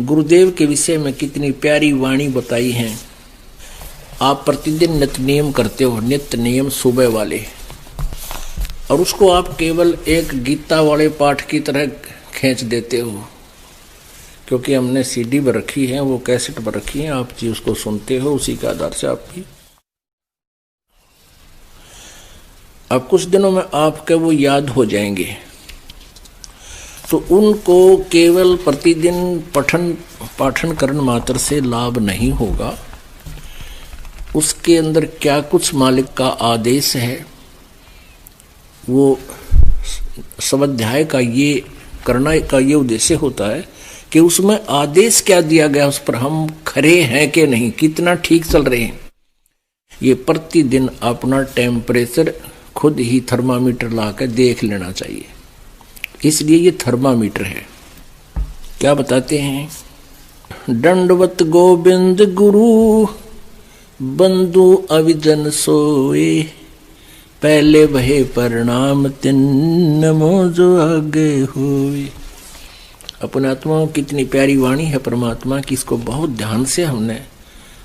गुरुदेव के विषय में कितनी प्यारी वाणी बताई है। आप प्रतिदिन नित्य नियम करते हो, नित्य नियम सुबह वाले, और उसको आप केवल एक गीता वाले पाठ की तरह खींच देते हो, क्योंकि हमने सीडी पर रखी है, वो कैसेट पर रखी है, आप जी उसको सुनते हो, उसी के आधार से आपकी अब कुछ दिनों में आपके वो याद हो जाएंगे। तो उनको केवल प्रतिदिन पाठन करने मात्र से लाभ नहीं होगा, उसके अंदर क्या कुछ मालिक का आदेश है, वो स्वाध्याय का ये करना का ये उद्देश्य होता है कि उसमें आदेश क्या दिया गया, उस पर हम खरे हैं कि नहीं, कितना ठीक चल रहे हैं। ये प्रतिदिन अपना टेम्परेचर खुद ही थर्मामीटर ला कर देख लेना चाहिए। इसलिए ये थर्मामीटर है। क्या बताते हैं? दंडवत गोविंद गुरु बंधु अविजन सोए, पहले वहे प्रणाम तिन नमो जो आगे होए। अपने आत्मा कितनी प्यारी वाणी है परमात्मा की, इसको बहुत ध्यान से हमने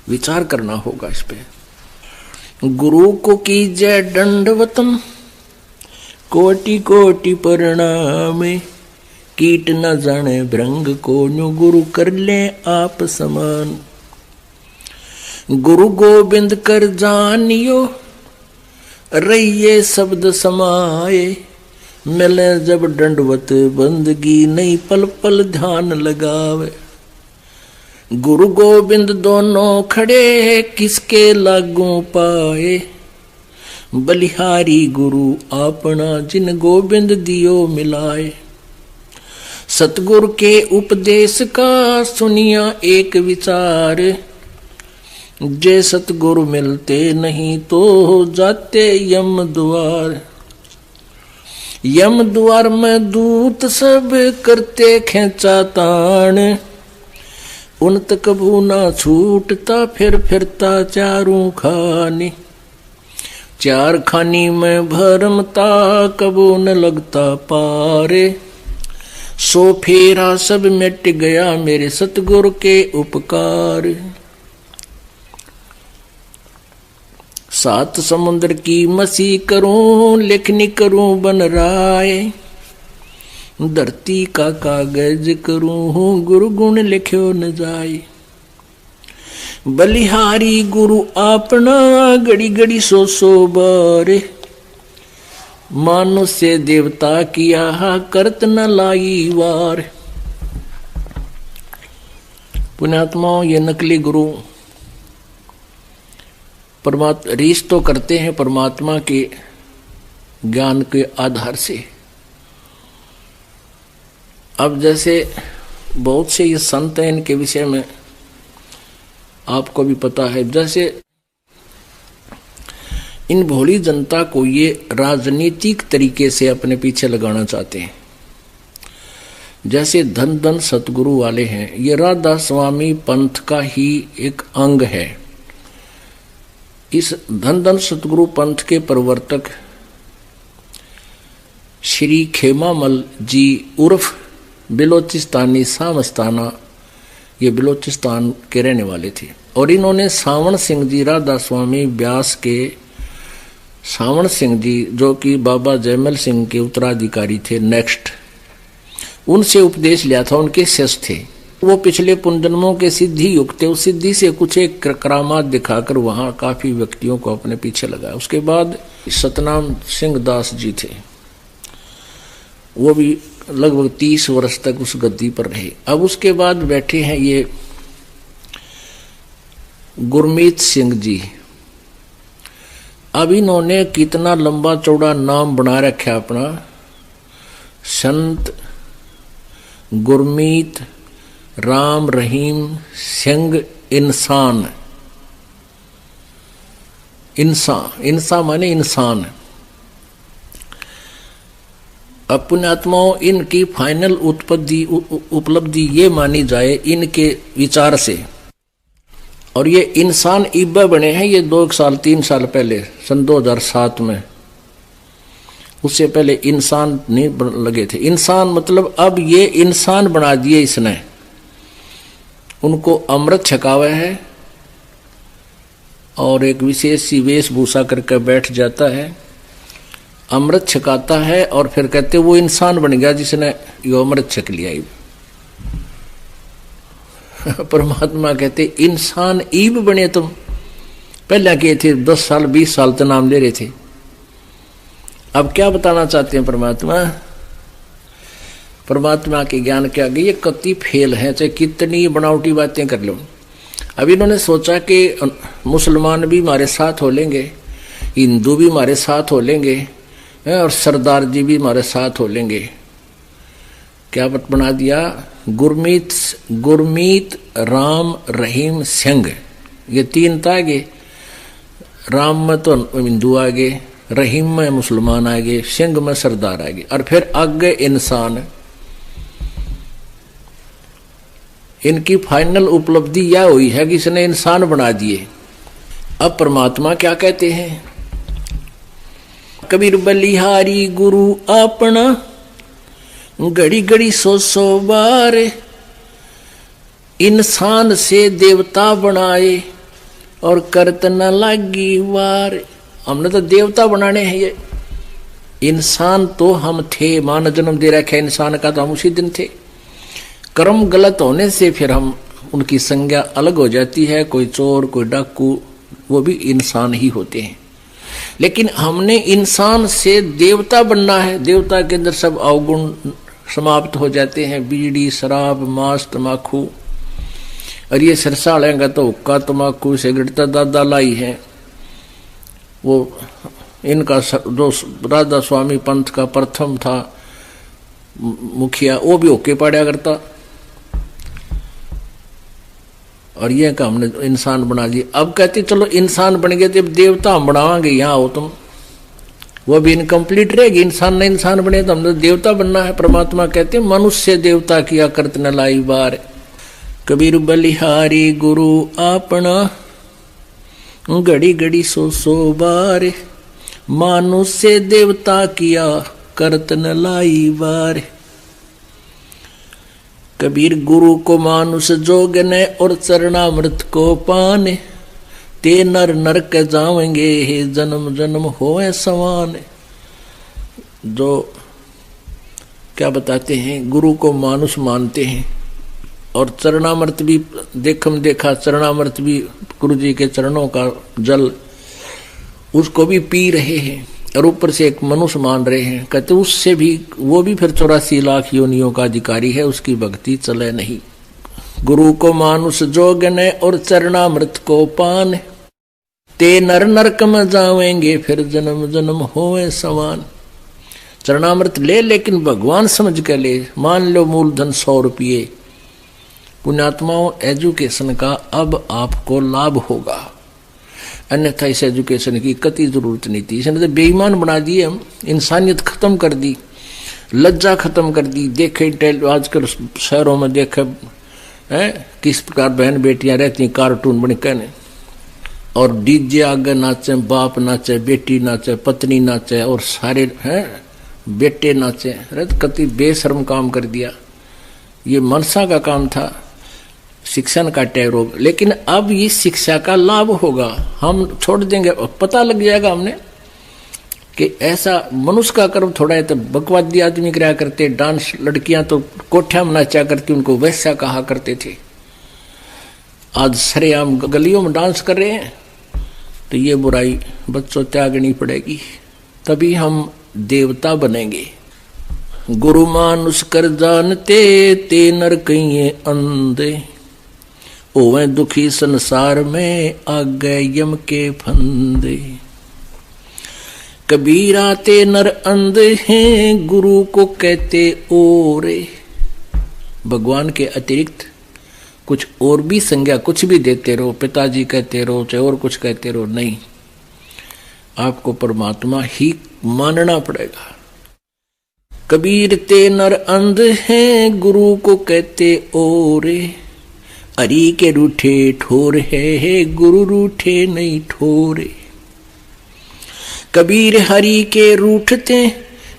विचार करना होगा इस पे। गुरु को कीजय दंडवतम कोटि कोटि प्रणाम, कीट न जाने भृंग को न्यू गुरु कर ले आप समान। गुरु गोविंद कर जानियो रहिए शब्द समाए, मिले जब दंडवत बंदगी नहीं पल पल ध्यान लगावे। गुरु गोविंद दोनों खड़े किसके लागू पाए, बलिहारी गुरु अपना जिन गोविंद दियो मिलाए। सतगुरु के उपदेश का सुनिया एक विचार, जे सतगुरु मिलते नहीं तो जाते यम द्वार। यम द्वार में दूत सब करते खेचा तान, उन तक कबू ना छूटता फिर फिरता चारों खानी। चार खानी में भरमता कबू न लगता पारे, सो फेरा सब मिट गया मेरे सतगुरु के उपकार। सात समुद्र की मसी करूं लिखनी करूं बन राय, धरती का कागज करूं गुरु गुण लिख्यो न जाए। बलिहारी गुरु अपना घड़ी घड़ी सो बारे, मानुष्य देवता किया करत न लाई वार। पुण्यात्माओं, ये नकली गुरु परमात्मा रीस तो करते हैं परमात्मा के ज्ञान के आधार से। अब जैसे बहुत से ये संत हैं, इनके विषय में आपको भी पता है, जैसे इन भोली जनता को ये राजनीतिक तरीके से अपने पीछे लगाना चाहते हैं। जैसे धन धन सतगुरु वाले हैं, ये राधा स्वामी पंथ का ही एक अंग है। इस धन धन सतगुरु पंथ के प्रवर्तक श्री खेमामल जी उर्फ बिलोचिस्तानी सामस्ताना, ये बिलोचिस्तान के रहने वाले थे, और इन्होंने सावण सिंह जी, राधा स्वामी व्यास के सावण सिंह जी, जो कि बाबा जयमल सिंह के उत्तराधिकारी थे नेक्स्ट, उनसे उपदेश लिया था, उनके शिष्य थे। वो पिछले पुनर्जन्मों के सिद्धि युक्त थे, उस सिद्धि से कुछ एक करामात दिखाकर वहां काफी व्यक्तियों को अपने पीछे लगाया। उसके बाद सतनाम सिंह दास जी थे, वो भी लगभग 30 वर्ष तक उस गद्दी पर रहे। अब उसके बाद बैठे हैं ये गुरमीत सिंह जी। अब इन्होंने कितना लंबा चौड़ा नाम बना रखा अपना, संत गुरमीत राम रहीम सिंह इंसान। इंसान माने इंसान। अब पुण्यात्माओं, इनकी फाइनल उपलब्धि ये मानी जाए इनके विचार से, और ये इंसान इब्बा बने हैं ये 2 साल 3 साल पहले, सन 2007 में। उससे पहले इंसान नहीं लगे थे। इंसान मतलब अब ये इंसान बना दिए इसने। उनको अमृत छकावा है और एक विशेष सी वेशभूषा करके बैठ जाता है, अमृत छकाता है और फिर कहते वो इंसान बन गया जिसने यो अमृत छक लिया। परमात्मा कहते इंसान ईब बने तुम, पहले किए थे 10 साल 20 साल तो नाम ले रहे थे। अब क्या बताना चाहते हैं परमात्मा? परमात्मा के ज्ञान के आगे ये कति फेल है, चाहे कितनी बनावटी बातें कर लो। अब इन्होंने सोचा कि मुसलमान भी हमारे साथ हो लेंगे, हिंदू भी हमारे साथ हो लेंगे और सरदार जी भी हमारे साथ हो लेंगे। क्या बना दिया? गुरमीत राम रहीम सिंह, ये 3 था आगे। राम में तो हिंदू आगे, रहीम में मुसलमान आगे, सिंह में सरदार आगे, और फिर आगे इंसान। इनकी फाइनल उपलब्धि यह हुई है कि इसने इंसान बना दिए। अब परमात्मा क्या कहते हैं? कबीर बलिहारी गुरु अपना, घड़ी घड़ी 100 बार इंसान से देवता बनाए और करत न लागी वार। हमने तो देवता बनाने हैं, ये इंसान तो हम थे, मां ने जन्म दे रखा है इंसान का, तो हम उसी दिन थे। कर्म गलत होने से फिर हम उनकी संज्ञा अलग हो जाती है, कोई चोर कोई डाकू, वो भी इंसान ही होते हैं। लेकिन हमने इंसान से देवता बनना है। देवता के अंदर सब अवगुण समाप्त हो जाते हैं, बीड़ी शराब मांस तमाकू, और ये सरसा लेंगे तो हुक्का तमाकू सिगरेट दादा लाई है। वो इनका जो राधा स्वामी पंथ का प्रथम था मुखिया, वो भी होके पड़ा करता, और यह का हमने इंसान बना दिया। अब कहते चलो इंसान बन गए, जब देवता हम बनावांगे, यहाँ हो तुम, वो भी इनकम्प्लीट रहेगी। इंसान नहीं इंसान बने तो हमने देवता बनना है। परमात्मा कहते मनुष्य देवता किया करत न लाई बार। कबीर बलिहारी गुरु अपना, घड़ी घड़ी 100 बार, मानुष्य देवता किया करत न लाई बार। कबीर गुरु को मानुष जोगने और चरणामृत को पाने, ते नर नरक जावेंगे हे जन्म जन्म होए समान। जो क्या बताते हैं, गुरु को मानुष मानते हैं और चरणामृत भी देखा, चरणामृत भी गुरु जी के चरणों का जल, उसको भी पी रहे हैं और ऊपर से एक मनुष्य मान रहे हैं। कहते उससे भी, वो भी फिर 84 लाख योनियों का अधिकारी है, उसकी भक्ति चले नहीं। गुरु को मानुष जोगने और चरणामृत को पान, ते नर नरक में जावेंगे फिर जन्म जन्म होए समान। चरणामृत ले, लेकिन भगवान समझ के ले। मान लो मूलधन 100 रुपये। पुण्यात्माओं, एजुकेशन का अब आपको लाभ होगा, अन्यथा इस एजुकेशन की कति जरूरत नहीं थी। इसने तो बेईमान बना दिए हम, इंसानियत खत्म कर दी, लज्जा खत्म कर दी। देखे आजकल शहरों में देखे किस प्रकार बहन बेटियां रहती हैं कार्टून बन के, और डीजे आगे नाचे, बाप नाचे, बेटी नाचे, पत्नी नाचे, और सारे बेटे नाचे। अरे कति बेशर्म काम कर दिया। ये मनसा का काम था, शिक्षण का टैरोग। लेकिन अब इस शिक्षा का लाभ होगा, हम छोड़ देंगे, पता लग जाएगा हमने कि ऐसा मनुष्य का कर्म थोड़ा है। तो बकवादी आदमी कराया करते डांस, लड़कियां तो कोठ्या में नाचा करती, उनको वैसा कहा करते थे। आज सरेआम गलियों में डांस कर रहे हैं, तो ये बुराई बच्चों त्यागनी पड़ेगी, तभी हम देवता बनेंगे। गुरु मानुष कर जानते, ते नर कहिए अंधे, ओवे दुखी संसार में आगे यम के फंदे। कबीरा ते नर अंधे हैं, गुरु को कहते ओरे। भगवान के अतिरिक्त कुछ और भी संज्ञा कुछ भी देते रहो, पिताजी कहते रहो, चाहे और कुछ कहते रहो, नहीं, आपको परमात्मा ही मानना पड़ेगा। कबीर ते नर अंध हैं, गुरु को कहते ओरे। हरि के रूठे ठोर है, गुरु रूठे नहीं ठोरे। कबीर हरि के रूठते,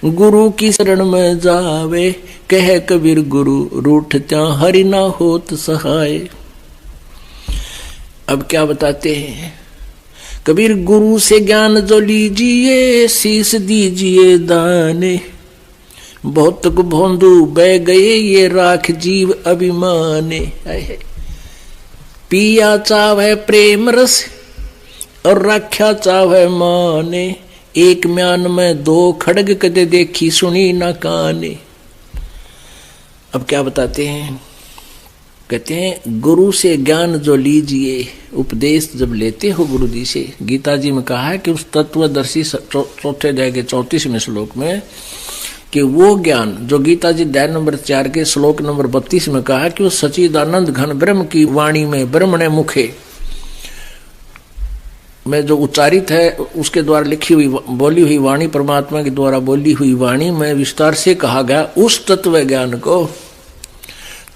गुरु की शरण में जावे। कह कबीर गुरु रूठत्या, हरि ना होत सहाय। अब क्या बताते हैं कबीर, गुरु से ज्ञान जो लीजिए शीश दीजिए दाने, बहुत को भोंदू बह गए ये राख जीव अभिमाने। पिया चावे प्रेम रस और रक्षा चावे माने, एक म्यान में दो खड़ग कदे देखी सुनी न काने। अब क्या बताते हैं, कहते हैं गुरु से ज्ञान जो लीजिए, उपदेश जब लेते हो गुरु जी से, गीता जी में कहा है कि उस तत्वदर्शी चौथे अध्याय के 34वें श्लोक में कि वो ज्ञान जो गीता जी अध्याय नंबर 4 के श्लोक नंबर 32 में कहा कि वो सच्चिदानंद घन ब्रह्म की वाणी में ब्रह्मणे मुखे में जो उच्चारित है उसके द्वारा लिखी हुई बोली हुई वाणी, परमात्मा के द्वारा बोली हुई वाणी में विस्तार से कहा गया, उस तत्व ज्ञान को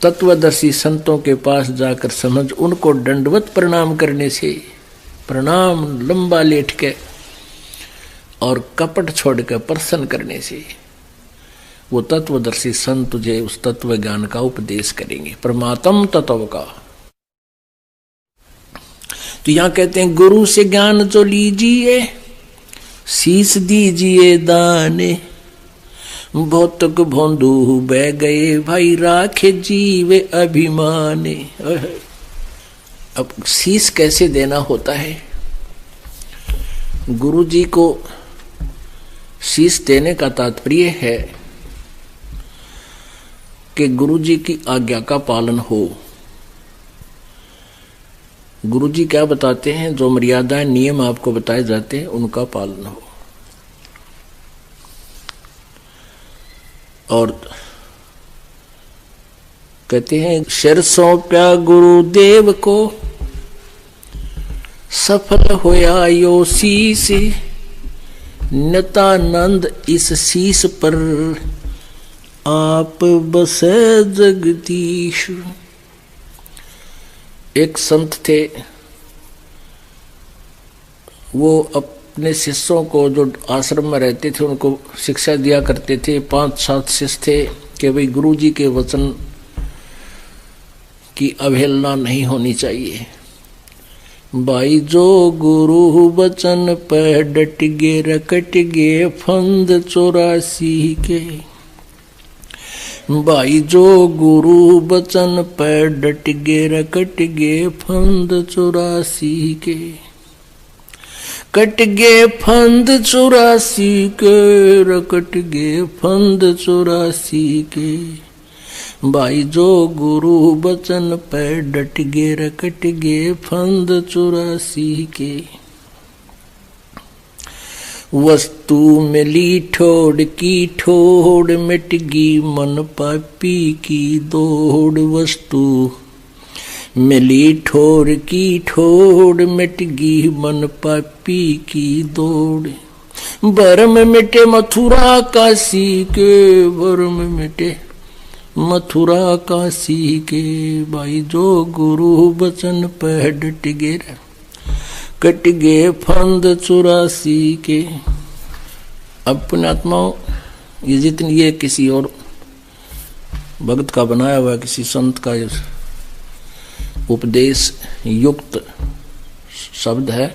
तत्वदर्शी संतों के पास जाकर समझ, उनको दंडवत प्रणाम करने से, प्रणाम लंबा लेट के और कपट छोड़ के प्रसन्न करने से वो तत्वदर्शी संत तुझे उस तत्व ज्ञान का उपदेश करेंगे, परमात्म तत्व का। तो यहां कहते हैं गुरु से ज्ञान जो लीजिए शीश दीजिए दाने, बहुत को भोंदू बह गए भाई राखे जीव अभिमाने। अब शीश कैसे देना होता है, गुरु जी को शीश देने का तात्पर्य है कि गुरु जी की आज्ञा का पालन हो। गुरु जी क्या बताते हैं, जो मर्यादाएं नियम आपको बताए जाते हैं उनका पालन हो। और कहते हैं सिर सौंप्या गुरुदेव को, सफल होया यो शीस, नितानंद इस शीस पर आप बसे जगदीश। एक संत थे, वो अपने शिष्यों को जो आश्रम में रहते थे उनको शिक्षा दिया करते थे। 5-7 शिष्य थे कि भाई गुरु जी के वचन की अवहेलना नहीं होनी चाहिए। भाई जो गुरु वचन पे डट गे रकट गे फंद 84 के, भाई जो गुरु वचन पे डट गे रकट गे फंद 84 के, कट गे फंद 84 के, रकट गे फंद 84 के, भाई जो गुरु वचन पे डट गे रकट गे फंद 84 के। वस्तु मिली ठोड़ की ठोड़, मिट गई मन पापी की दौड़। वस्तु मिली ठोड़ की ठोड़, मिट गई मन पापी की दौड़। भरम मिटे मथुरा काशी के, भरम मिटे मथुरा काशी के, भाई जो गुरु वचन पे डट गे कट गे फंद 84 के। अब पुण्यात्माओं, ये जितनी ये किसी और भक्त का बनाया हुआ किसी संत का उपदेश युक्त शब्द है,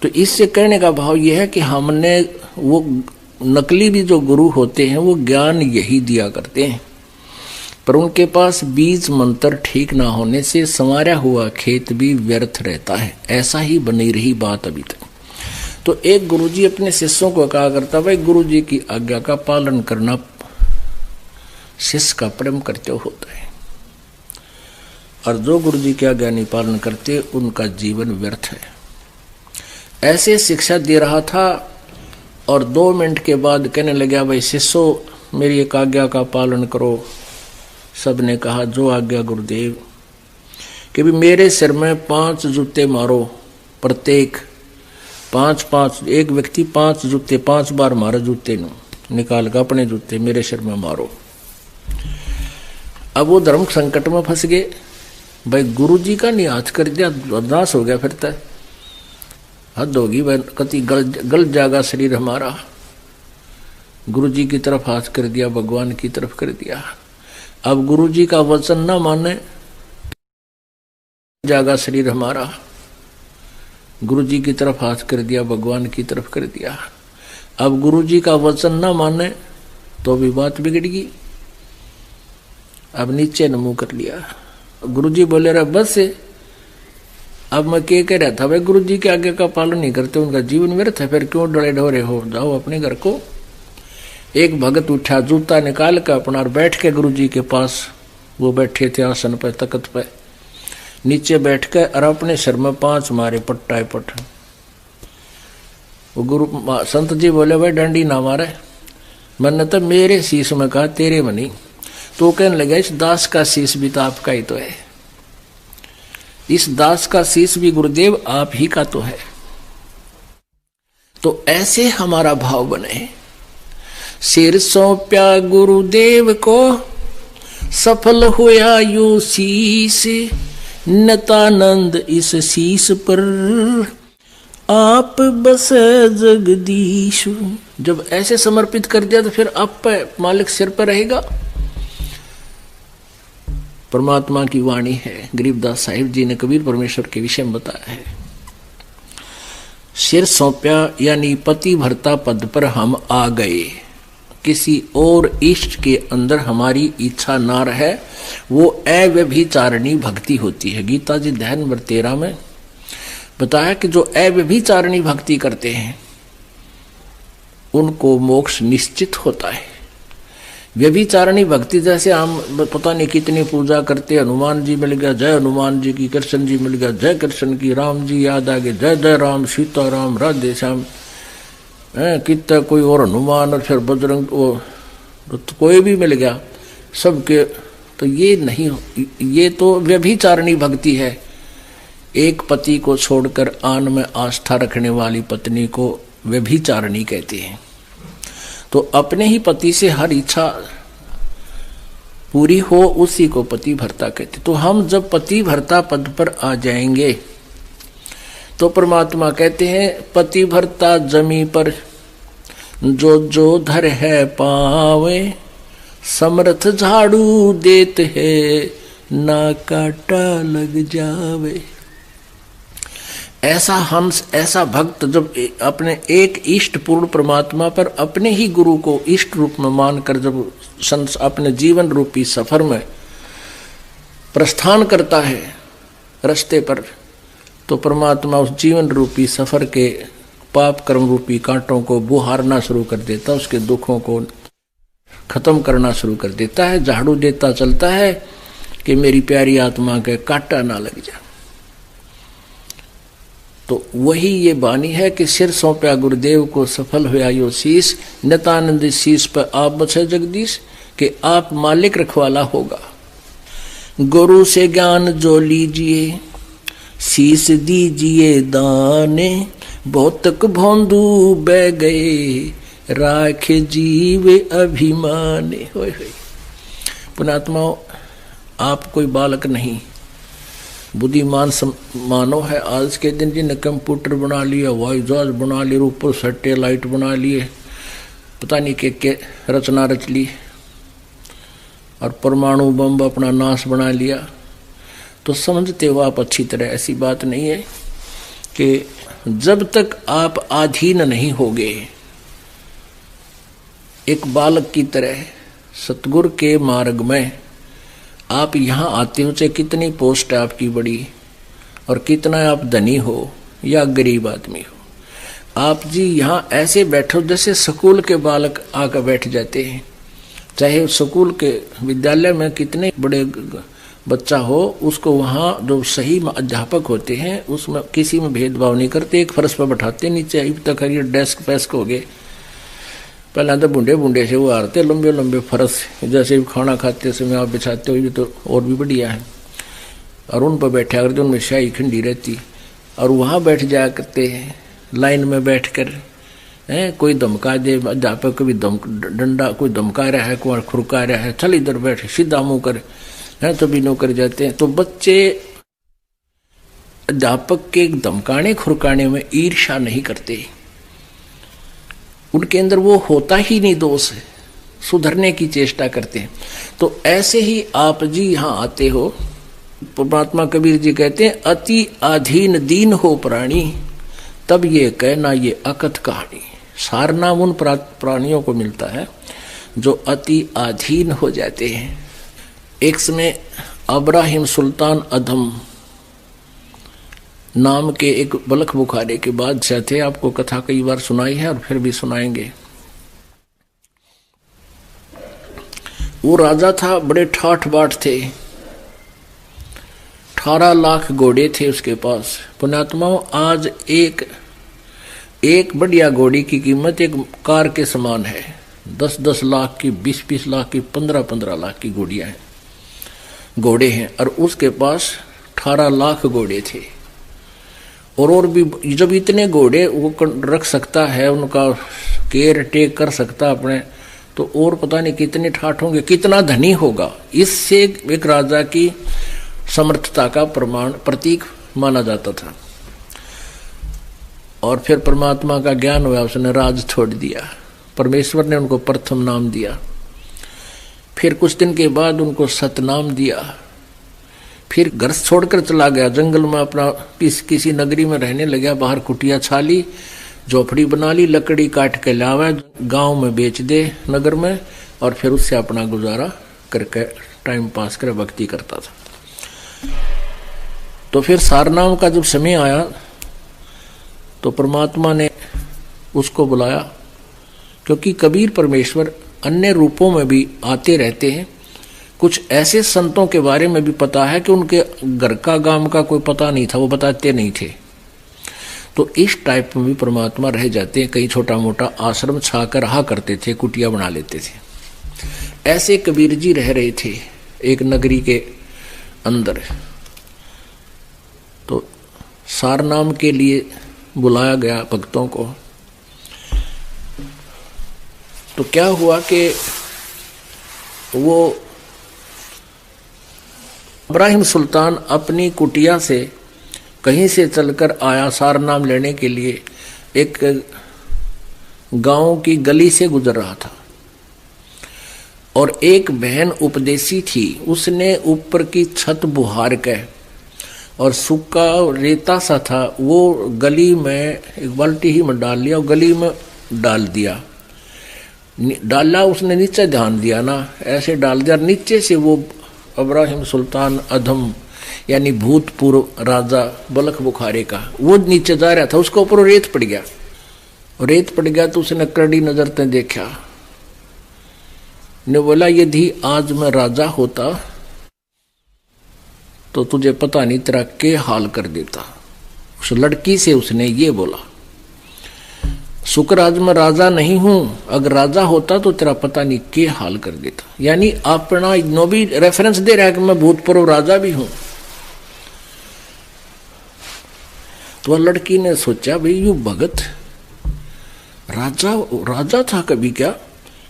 तो इससे कहने का भाव यह है कि हमने वो नकली भी जो गुरु होते हैं वो ज्ञान यही दिया करते हैं, पर उनके पास बीज मंत्र ठीक ना होने से संवारा हुआ खेत भी व्यर्थ रहता है। ऐसा ही बनी रही बात अभी तक। तो एक गुरुजी अपने शिष्यों को कहा करता, भाई गुरुजी की आज्ञा का पालन करना शिष्य का परम कर्तव्य होता है, और जो गुरुजी की आज्ञा नहीं पालन करते उनका जीवन व्यर्थ है। ऐसे शिक्षा दे रहा था और 2 मिनट के बाद कहने लगा, भाई शिष्यों मेरी एक आज्ञा का पालन करो। सब ने कहा जो आज्ञा गुरुदेव, कि भी मेरे सिर में 5 जूते मारो, प्रत्येक 5-5, एक व्यक्ति 5 जूते 5 बार मारो, जूते निकाल कर अपने जूते मेरे सिर में मारो। अब वो धर्म संकट में फंस गए, भाई गुरु जी का नहीं हाथ कर दिया, बदनाश हो गया, फिर तक हद होगी, भाई कति गल जाएगा शरीर हमारा। गुरु जी की तरफ हाथ कर दिया, भगवान की तरफ कर दिया। अब गुरु जी का वचन ना माने जागा शरीर हमारा, गुरु जी की तरफ हाथ कर दिया, भगवान की तरफ कर दिया। अब गुरु जी का वचन ना माने तो भी बात बिगड़गी। अब नीचे न मुंह कर लिया। गुरु जी बोले रहे बस से। अब मैं कह रहा था भाई गुरु जी के आगे का पालन नहीं करते, उनका जीवन व्यर्थ है, फिर क्यों डरे ढोरे हो, जाओ अपने घर को। एक भगत उठा, जूता निकाल कर अपना और बैठ के गुरु जी के पास, वो बैठे थे आसन पे, तख्त पे, नीचे बैठ कर और अपने सिर में 5 मारे पट्टाए पट। वो गुरु संत जी बोले भाई डंडी ना मारे। मैंने तो मेरे शीश में कहा, तेरे में नहीं। तो कहने लगा इस दास का शीश भी तो आपका ही तो है, इस दास का शीश भी गुरुदेव आप ही का तो है। तो ऐसे हमारा भाव बने, सिर सौंप्या गुरुदेव को, सफल हुआ यो शीश, नतानंद इस शीश पर, आप बस जगदीश। जब ऐसे समर्पित कर दिया तो फिर आप पे मालिक सिर पर रहेगा। परमात्मा की वाणी है, गरीबदास साहिब जी ने कबीर परमेश्वर के विषय में बताया है। सिर सौंप्या यानी पति भरता पद पर हम आ गए, किसी और इष्ट के अंदर हमारी इच्छा ना रहे, वो अव्यभिचारिणी भक्ति होती है। गीता जी अध्याय नंबर 13 में बताया कि जो अव्यभिचारिणी भक्ति करते हैं उनको मोक्ष निश्चित होता है। व्यभिचारिणी भक्ति जैसे हम पता नहीं कितनी पूजा करते, हनुमान जी मिल गया जय हनुमान जी की, कृष्ण जी मिल गया जय कृष्ण की, राम जी याद आ गए जय जय राम, सीता राम राधे श्याम, कितना कोई और हनुमान और फिर बजरंग, वो तो कोई भी मिल गया सबके। तो ये नहीं, ये तो व्यभिचारिणी भक्ति है। एक पति को छोड़कर आन में आस्था रखने वाली पत्नी को व्यभिचारिणी कहते हैं। तो अपने ही पति से हर इच्छा पूरी हो उसी को पति भरता कहते। तो हम जब पति भरता पद पर आ जाएंगे तो परमात्मा कहते हैं पति भरता जमी पर जो जो धर है पावे, समर्थ झाड़ू देत है ना काटा लग जावे। ऐसा हंस, ऐसा भक्त जब अपने एक इष्ट पूर्ण परमात्मा पर अपने ही गुरु को इष्ट रूप में मानकर जब अपने जीवन रूपी सफर में प्रस्थान करता है रास्ते पर, तो परमात्मा उस जीवन रूपी सफर के पाप कर्म रूपी कांटों को बुहारना शुरू कर देता, उसके दुखों को खत्म करना शुरू कर देता है, झाड़ू देता चलता है कि मेरी प्यारी आत्मा के कांटा ना लग जाए। तो वही ये बानी है कि सिर सौंप्या गुरुदेव को, सफल हुआ यो शीश, नितानंद शीश पर आप बसे जगदीश, कि आप मालिक रखवाला होगा। गुरु से ज्ञान जो लीजिए, शीश दीजिए दाने, बहुतक भोंदू बह गए, राख जीव अभिमाने। होय होय पुणात्माओं, आप कोई बालक नहीं, बुद्धिमान मानव है। आज के दिन जिन्हें कंप्यूटर बना लिया, हवाई जहाज बना लिए, ऊपर सैटेलाइट बना लिए, पता नहीं के रचना रच ली, और परमाणु बम अपना नाश बना लिया। तो समझते हो आप अच्छी तरह, ऐसी बात नहीं है कि जब तक आप अधीन नहीं होगे एक बालक की तरह सतगुरु के मार्ग में, आप यहाँ आते हो चाहे कितनी पोस्ट है आपकी बड़ी और कितना आप धनी हो या गरीब आदमी हो, आप जी यहाँ ऐसे बैठो जैसे स्कूल के बालक आकर बैठ जाते हैं। चाहे स्कूल के विद्यालय में कितने बड़े बच्चा हो, उसको वहाँ जो सही अध्यापक होते हैं उसमें किसी में भेदभाव नहीं करते, एक फर्श पर बैठाते, नीचे अब तक ये डेस्क पैस्क हो गए। पहले तो बूढ़े बूढ़े से वो आते लंबे लंबे फर्श, जैसे खाना खाते समय आप बिछाते हो, ये तो और भी बढ़िया है। और उन पर बैठा करते, उनमें शाही खंडी रहती, और वहाँ बैठ जाया करते हैं लाइन में बैठ कर। कोई धमका दे, अध्यापक कभी डंडा कोई धमका रहा है, कोई खुरका रहा है, चल इधर बैठ, सीधा मुँह कर, है तो भी नौकर जाते हैं। तो बच्चे अध्यापक के धमकाने खुरकाने में ईर्ष्या नहीं करते, उनके अंदर वो होता ही नहीं दोष है, सुधरने की चेष्टा करते हैं। तो ऐसे ही आप जी यहाँ आते हो परमात्मा कबीर जी कहते हैं अति अधीन दीन हो प्राणी, तब ये कहना ये अकथ कहानी। सार नाम उन प्राणियों को मिलता है जो अति अधीन हो जाते हैं। एक समय अब्राहिम सुल्तान अधम नाम के एक बलख बुखारे के बादशाह थे। आपको कथा कई बार सुनाई है और फिर भी सुनाएंगे। वो राजा था, बड़े ठाठ बाट थे, 18 लाख घोड़े थे उसके पास। पुण्यात्माओं, आज एक बढ़िया घोड़ी की कीमत एक कार के समान है। 10-10 लाख की, 20-20 लाख की, 15-15 लाख की घोड़ियां हैं, घोड़े हैं। और उसके पास 18 लाख घोड़े थे। और भी जब इतने घोड़े वो रख सकता है, उनका केयर टेक कर सकता अपने, तो और पता नहीं कितने ठाठ होंगे, कितना धनी होगा। इससे एक राजा की समर्थता का प्रतीक माना जाता था। और फिर परमात्मा का ज्ञान हुआ, उसने राज छोड़ दिया। परमेश्वर ने उनको प्रथम नाम दिया, फिर कुछ दिन के बाद उनको सतनाम दिया। फिर घर छोड़कर चला गया, जंगल में अपना किसी नगरी में रहने लगा। बाहर कुटिया छाली, झोपड़ी बना ली, लकड़ी काट के लावे, गांव में बेच दे नगर में, और फिर उससे अपना गुजारा करके टाइम पास कर भक्ति करता था। तो फिर सारनाम का जब समय आया तो परमात्मा ने उसको बुलाया, क्योंकि कबीर परमेश्वर अन्य रूपों में भी आते रहते हैं। कुछ ऐसे संतों के बारे में भी पता है कि उनके घर का गांव का कोई पता नहीं था, वो बताते नहीं थे। तो इस टाइप में भी परमात्मा रह जाते हैं। कई छोटा मोटा आश्रम छा कर रहा करते थे, कुटिया बना लेते थे। ऐसे कबीर जी रह रहे थे एक नगरी के अंदर। तो सारनाम के लिए बुलाया गया भक्तों को। तो क्या हुआ कि वो इब्राहिम सुल्तान अपनी कुटिया से कहीं से चलकर आया सारनाम लेने के लिए। एक गांव की गली से गुजर रहा था और एक बहन उपदेशी थी, उसने ऊपर की छत बुहार के और सूखा रेता सा था, वो गली में एक बाल्टी ही में डाल लिया और गली में डाल दिया। डाला उसने, नीचे ध्यान दिया ना, ऐसे डाल दिया। नीचे से वो इब्राहिम सुल्तान अधम यानी भूतपूर्व राजा बलख बुखारे का, वो नीचे जा रहा था, उसके ऊपर रेत पड़ गया। रेत पड़ गया तो उसने कड़ी नजर से देखा, ने बोला यदि आज मैं राजा होता तो तुझे पता नहीं तेरा क्या हाल कर देता। उस लड़की से उसने ये बोला, शुक्र आज मैं राजा नहीं हूं, अगर राजा होता तो तेरा पता नहीं क्या हाल कर देता। यानी अपना नो भी रेफरेंस दे रहा है कि मैं भूतपूर्व राजा भी हूं। तो लड़की ने सोचा भाई यू भगत राजा था कभी क्या,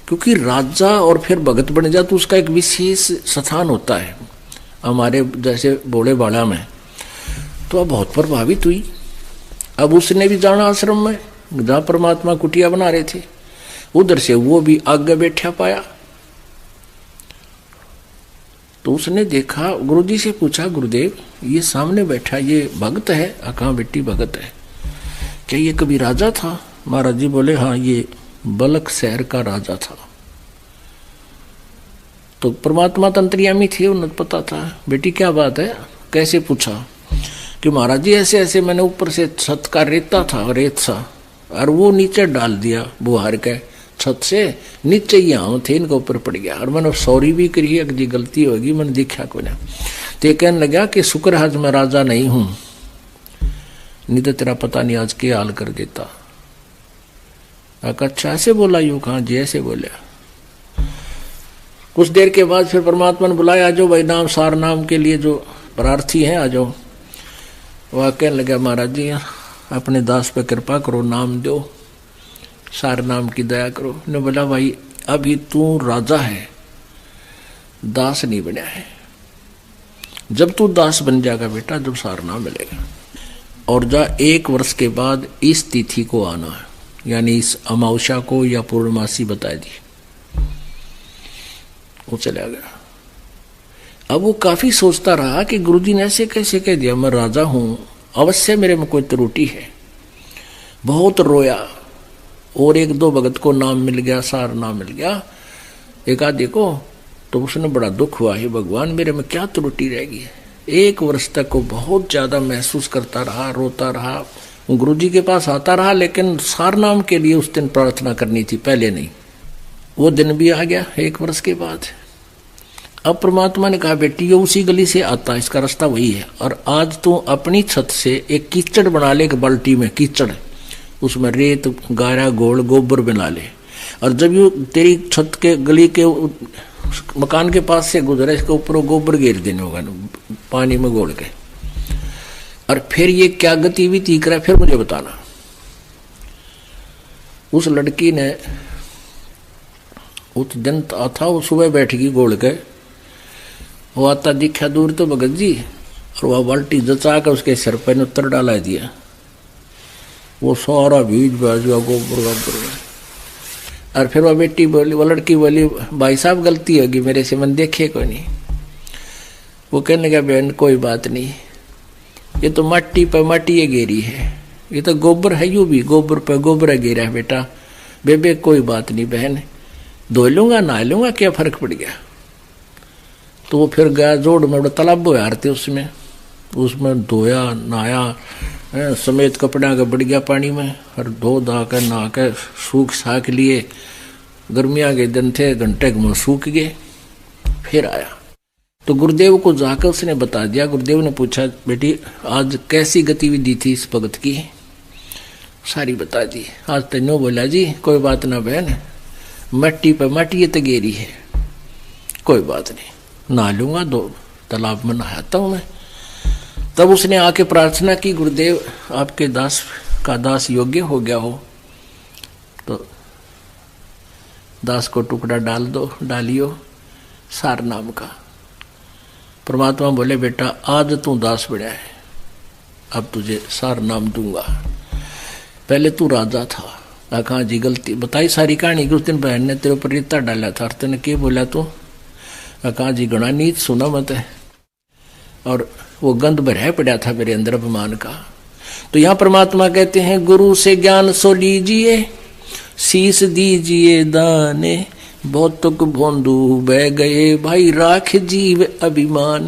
क्योंकि राजा और फिर भगत बन जाए तो उसका एक विशेष स्थान होता है हमारे जैसे भोले बाड़ा में। तो अब बहुत प्रभावित हुई। अब उसने भी जाना आश्रम में जहां परमात्मा कुटिया बना रहे थे, उधर से वो भी आगे बैठा पाया। तो उसने देखा, गुरुजी से पूछा, गुरुदेव ये सामने बैठा ये भगत है? कहाँ बेटी भगत है, क्या ये कभी राजा था? महाराज जी बोले हाँ, ये बलख शहर का राजा था। तो परमात्मा तंत्रियामी थे, उन्हें पता था। बेटी क्या बात है, कैसे पूछा? कि महाराज जी ऐसे ऐसे मैंने ऊपर से छत का रेता था, रेत सा, और वो नीचे डाल दिया बुहार के छत से नीचे, यहाँ थे इनके ऊपर पड़ गया। और मैंने सॉरी भी करी है कि गलती होगी, मैंने देखा को ना। तो ये कहने लगा कि शुक्र आज मैं राजा नहीं हूं, नहीं तो तेरा पता नहीं आज क्या हाल कर देता। अच्छा ऐसे बोला? यूं कहा जी ऐसे बोला। कुछ देर के बाद फिर परमात्मा ने बुलाया, आ जाओ भाई नाम सार नाम के लिए जो प्रार्थी हैं आ जाओ। वह कहने लगा महाराज जी अपने दास पे कृपा करो, नाम दो, सार नाम की दया करो। ने बोला भाई अभी तू राजा है, दास नहीं बना है। जब तू दास बन जाएगा बेटा, जब सार नाम मिलेगा। और जा 1 वर्ष के बाद इस तिथि को आना है, यानी इस अमावस्या को या पूर्णमासी बता दी। वो चला गया। अब वो काफी सोचता रहा कि गुरुजी ने ऐसे कैसे कह दिया, मैं राजा हूं, अवश्य मेरे में कोई त्रुटि है। बहुत रोया और एक दो भगत को नाम मिल गया, सार नाम मिल गया एक आधे को, तो उसने बड़ा दुख हुआ, हे भगवान मेरे में क्या त्रुटि रहेगी। 1 वर्ष तक वो बहुत ज्यादा महसूस करता रहा, रोता रहा, गुरुजी के पास आता रहा, लेकिन सार नाम के लिए उस दिन प्रार्थना करनी थी, पहले नहीं। वो दिन भी आ गया 1 वर्ष के बाद। अब परमात्मा ने कहा बेटी ये उसी गली से आता, इसका रास्ता वही है, और आज तू अपनी छत से एक कीचड़ बना ले, एक बाल्टी में कीचड़, उसमें रेत गारा गोल गोबर बना ले, और जब यू तेरी छत के गली के मकान के पास से गुजरे, इसके ऊपर गोबर गिर देने होगा पानी में घोल के, और फिर ये क्या गतिविधि करा फिर मुझे बताना। उस लड़की ने उस दिन था, वो सुबह बैठ गई गोल के, वो आता दिखा दूर तो भगत जी, और वह बाल्टी जचा कर उसके सिर पर उत्तर डाला दिया, वो सारा बीज बाज गया गोबर गोबर। और फिर वह बेटी बोली, वो लड़की बोली भाई साहब गलती होगी मेरे से, मन देखे को नहीं। वो कहने का बहन कोई बात नहीं, ये तो माटी पर माटी ये गेरी है, ये तो गोबर है, यूं भी गोबर पर गोबर गेरा है बेटा, बेबे कोई बात नहीं बहन, धो लूंगा नहा लूंगा, क्या फर्क पड़ गया। तो वो फिर गया जोड़ में, तालाब हारते उसमें धोया नहाया समेत कपड़ा का बढ़ गया पानी में, और धो धा कर नहा कर सूख साख लिए, गर्मियाँ के दिन थे, घंटे में सूख गए। फिर आया तो गुरुदेव को जाकर उसने बता दिया। गुरुदेव ने पूछा बेटी आज कैसी गतिविधि थी इस भगत की, सारी बता दी। आज तेनो बोला जी कोई बात ना बहन, मट्टी पर मट्टी तगेरी है, कोई बात नहीं, नहा लूंगा, 2 तालाब में नहाता हूं मैं। तब उसने आके प्रार्थना की गुरुदेव आपके दास का दास योग्य हो गया हो तो दास को टुकड़ा डाल दो, डालियो सार नाम का। परमात्मा बोले बेटा आज तू दास बना है, अब तुझे सार नाम दूंगा, पहले तू राजा था। कहा जी गलती बताई सारी कहानी कि उस दिन बहन ने तेरे ऊपर रेता डाला था, और तेने क्या बोला तू? कहा जी गणा नीच सुना मत है, और वो गंध भरा पड़ा था मेरे अंदर अपमान का। तो यहाँ परमात्मा कहते हैं गुरु से ज्ञान सो लीजिए, शीस दीजिए दाने, बहुतुक भोंदू बह गए भाई राख जीव अभिमान।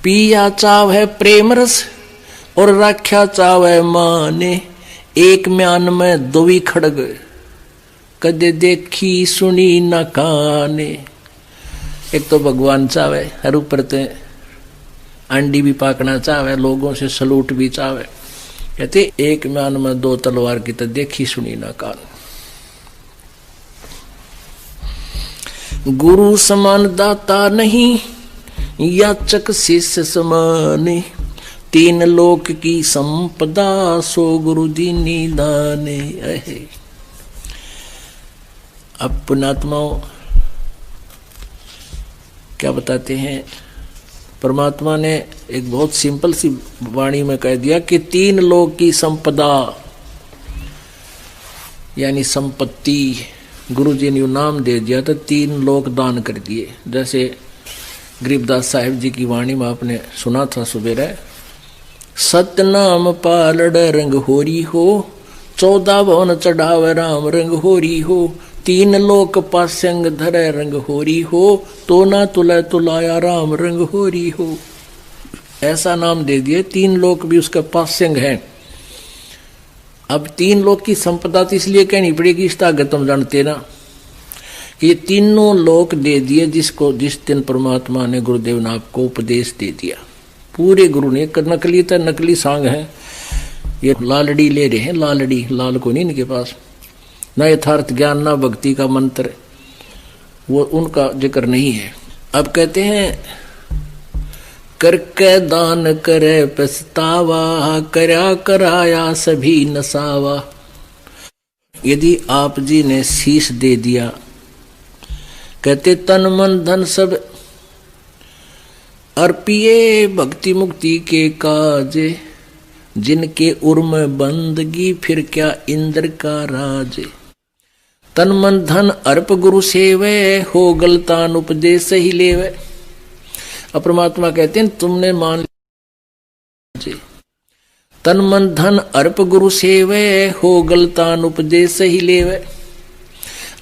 पिया चाव है प्रेम रस और राख्या चाव है माने, एक म्यान में 2 खड़ग कदे देखी सुनी न काने। एक तो भगवान चावे, हर ऊपर ते अंडी भी पाकना चावे, लोगों से सलूट भी चावे। कहते एक म्यान में 2 तलवार की तो देखी सुनी ना कान। गुरु समान दाता नहीं, याचक शिष्य समाने, 3 लोक की संपदा सो गुरु दीनी दाने। अब पुण्यात्माओं क्या बताते हैं, परमात्मा ने एक बहुत सिंपल सी वाणी में कह दिया कि 3 लोक की संपदा यानी संपत्ति, गुरु जी ने नाम दे दिया तो 3 लोक दान कर दिए। जैसे गरीबदास साहिब जी की वाणी में आपने सुना था सुबेरे, सतनाम पालड़ रंग होरी हो, 14 भवन चढ़ावे राम रंग होरी हो, 3 लोक पास्यंग धरे रंग होरी हो, तो ना तुला तुलाया राम रंग होरी हो। ऐसा नाम दे दिए, 3 लोक भी उसका पास्यंग है। अब 3 लोक की संपदा तो इसलिए कहनी पड़ेगी, इस आगे तुम जानते ना कि ये तीनों लोक दे दिए जिसको जिस दिन परमात्मा ने गुरुदेव ने आपको उपदेश दे दिया। पूरे गुरु ने, नकली तो नकली सांग है, ये लालड़ी ले रहे हैं, लालड़ी, लाल को नहीं इनके पास, न यथार्थ ज्ञान न भक्ति का मंत्र, वो उनका जिक्र नहीं है। अब कहते हैं करके दान करे पछतावा, करया कराया सभी नसावा। यदि आप जी ने शीश दे दिया, कहते तन मन धन सब अर्पिए भक्ति मुक्ति के काजे, जिनके उर्म बंदगी फिर क्या इंद्र का राज। तन मन धन अर्प गुरु सेवे, हो गलतान उपदेश ही लेवे। अब परमात्मा कहते हैं तुमने मान लिया तन मन धन अर्प गुरु सेवे हो गलतान उपदेश ही लेवे।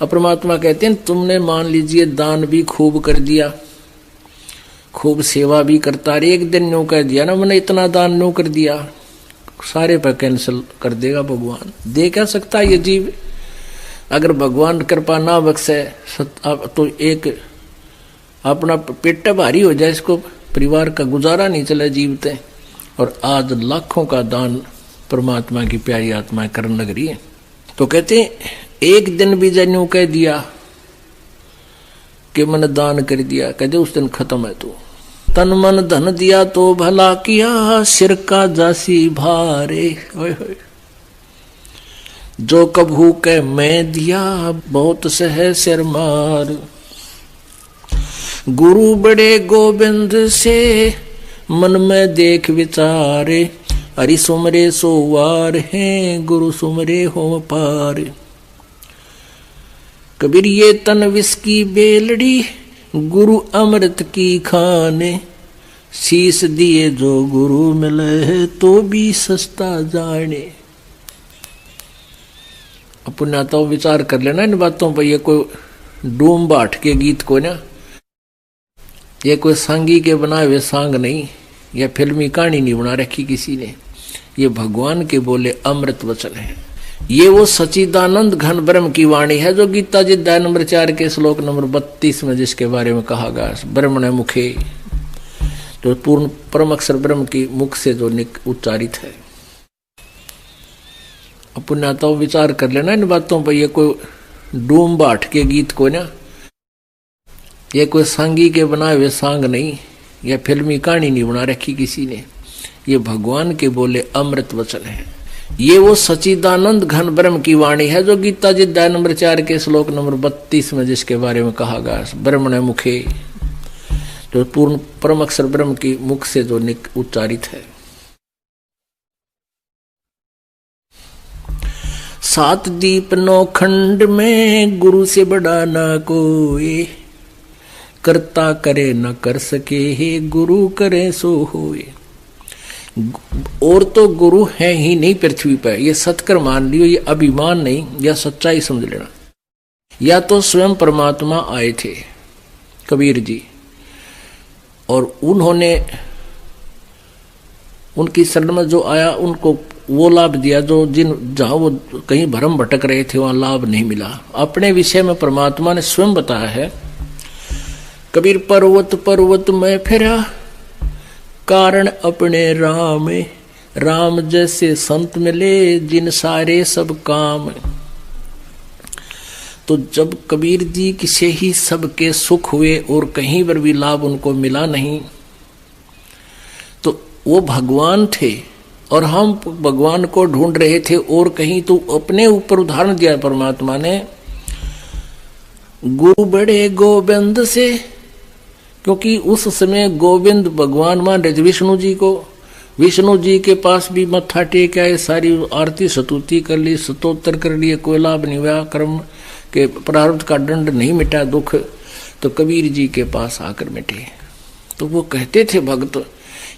अब परमात्मा कहते हैं तुमने मान लीजिए दान भी खूब कर दिया, खूब सेवा भी करता रहे, एक दिन न्यू कह दिया ना मैंने इतना दान न्यू कर दिया, सारे पर कैंसिल कर देगा भगवान। दे क्या सकता ये जीव? अगर भगवान कृपा ना बख्शे तो एक अपना पेट भारी हो जाए, इसको परिवार का गुजारा नहीं चले जीवते। और आज लाखों का दान परमात्मा की प्यारी आत्माएं करने लग रही है। तो कहते एक दिन भी जन्यू कह दिया कि मैंने दान कर दिया, कहते उस दिन खत्म है। तू तन मन धन दिया तो भला किया, सिर का जासी भारे। जो कभू के मैं दिया, बहुत सह सिर मार। गुरु बड़े गोविंद से मन में देख विचारे, हरि सुमरे सोवार हैं, गुरु सुमरे हो पार। कबीर ये तन विष की बेलड़ी, गुरु अमृत की खाने। शीश दिए जो गुरु मिले, तो भी सस्ता जाने। अपन तो विचार कर लेना इन बातों पर। ये कोई डूम बाट के गीत को ना, ये कोई सांगी के बनाए हुए सांग नहीं, या फिल्मी कहानी नहीं बना रखी किसी ने। ये भगवान के बोले अमृत वचन है। ये वो सच्चिदानंद घन ब्रह्म की वाणी है जो गीता जी अध्याय नंबर 4 के श्लोक नंबर 32 में जिसके बारे में कहा गया, ब्रह्मण मुखे, जो पूर्ण परम अक्षर ब्रह्म की मुख से जो उच्चारित है। अपन तो विचार कर लेना इन बातों पर। ये कोई डूम बाट के गीत को ना, ये कोई सांगी के बनाए हुए सांग नहीं, या फिल्मी कहानी नहीं बना रखी किसी ने। ये भगवान के बोले अमृत वचन है। ये वो सच्चिदानंद घन ब्रह्म की वाणी है जो गीता जी अध्याय नंबर 4 के श्लोक नंबर 32 में जिसके बारे में कहा गया, ब्रह्मण मुखे, जो पूर्ण परम अक्षर ब्रह्म की मुख से जो उच्चारित है। 7 दीप 9 खंड में, गुरु से बड़ा ना कोई। करता करे न कर सके, हे गुरु करे सो होए। और तो गुरु है ही नहीं पृथ्वी पर, ये सत्कर मान लियो, ये अभिमान नहीं, या सच्चाई समझ लेना। या तो स्वयं परमात्मा आए थे कबीर जी, और उन्होंने उनकी शरण में जो आया उनको वो लाभ दिया जो जहां वो कहीं भ्रम भटक रहे थे वहां लाभ नहीं मिला। अपने विषय में परमात्मा ने स्वयं बताया है, कबीर पर्वत पर्वत में फिरा, कारण अपने राम। राम जैसे संत मिले, जिन सारे सब काम। तो जब कबीर जी की से ही सबके सुख हुए और कहीं पर भी लाभ उनको मिला नहीं, तो वो भगवान थे और हम भगवान को ढूंढ रहे थे। और कहीं तो अपने ऊपर उदाहरण दिया परमात्मा ने, गुरु बड़े गोविंद से, क्योंकि उस समय गोविंद भगवान मान रहे थे विष्णु जी को। विष्णु जी के पास भी मत्था टेक आए, सारी आरती स्तुति कर ली, स्तोत्र कर लिए, कोई लाभ नहीं हुआ, कर्म के प्रारब्ध का दंड नहीं मिटा, दुख तो कबीर जी के पास आकर मिटे। तो वो कहते थे भक्त,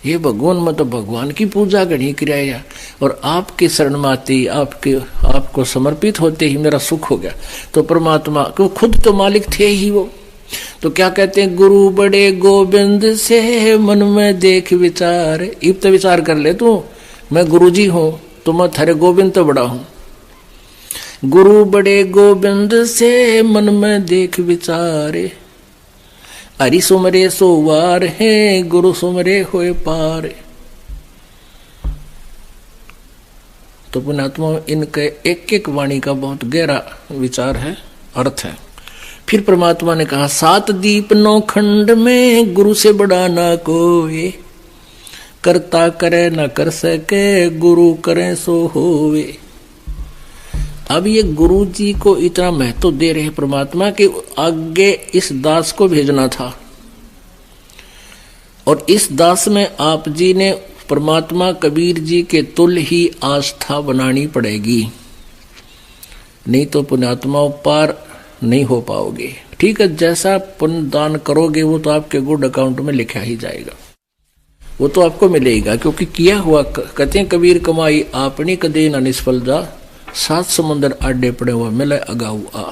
ये भगवान में तो भगवान की पूजा घनी कराया, और आपके शरण में आते ही आपको समर्पित होते ही मेरा सुख हो गया। तो परमात्मा क्यों, खुद तो मालिक थे ही वो। तो क्या कहते हैं, गुरु बड़े गोविंद से मन में देख विचार। इब तो विचार कर ले तू, मैं गुरु जी हूं तो मैं थारे गोविंद तो बड़ा हूं। गुरु बड़े गोविंद से मन में देख विचारे, हरि सुमरे सोवार है, गुरु सुमरे होए पार। तो पुण्यात्मा इनके एक एक वाणी का बहुत गहरा विचार है, अर्थ है। फिर परमात्मा ने कहा, 7 दीप 9 खंड में, गुरु से बड़ा ना कोई। करता करे न कर सके, गुरु करे सो होवे। अब ये गुरु जी को इतना महत्व दे रहे परमात्मा कि आगे इस दास को भेजना था, और इस दास में आप जी ने परमात्मा कबीर जी के तुल्य ही आस्था बनानी पड़ेगी, नहीं तो पुण्यात्मा पार नहीं हो पाओगे। ठीक है, जैसा पुण्य दान करोगे वो तो आपके गुड अकाउंट में लिखा ही जाएगा, वो तो आपको मिलेगा, क्योंकि किया हुआ। कहते हैं कबीर कमाई आपनी कदे न निष्फल जा, 7 समुंदर आडे पड़े हुआ मिले अगाऊ आ।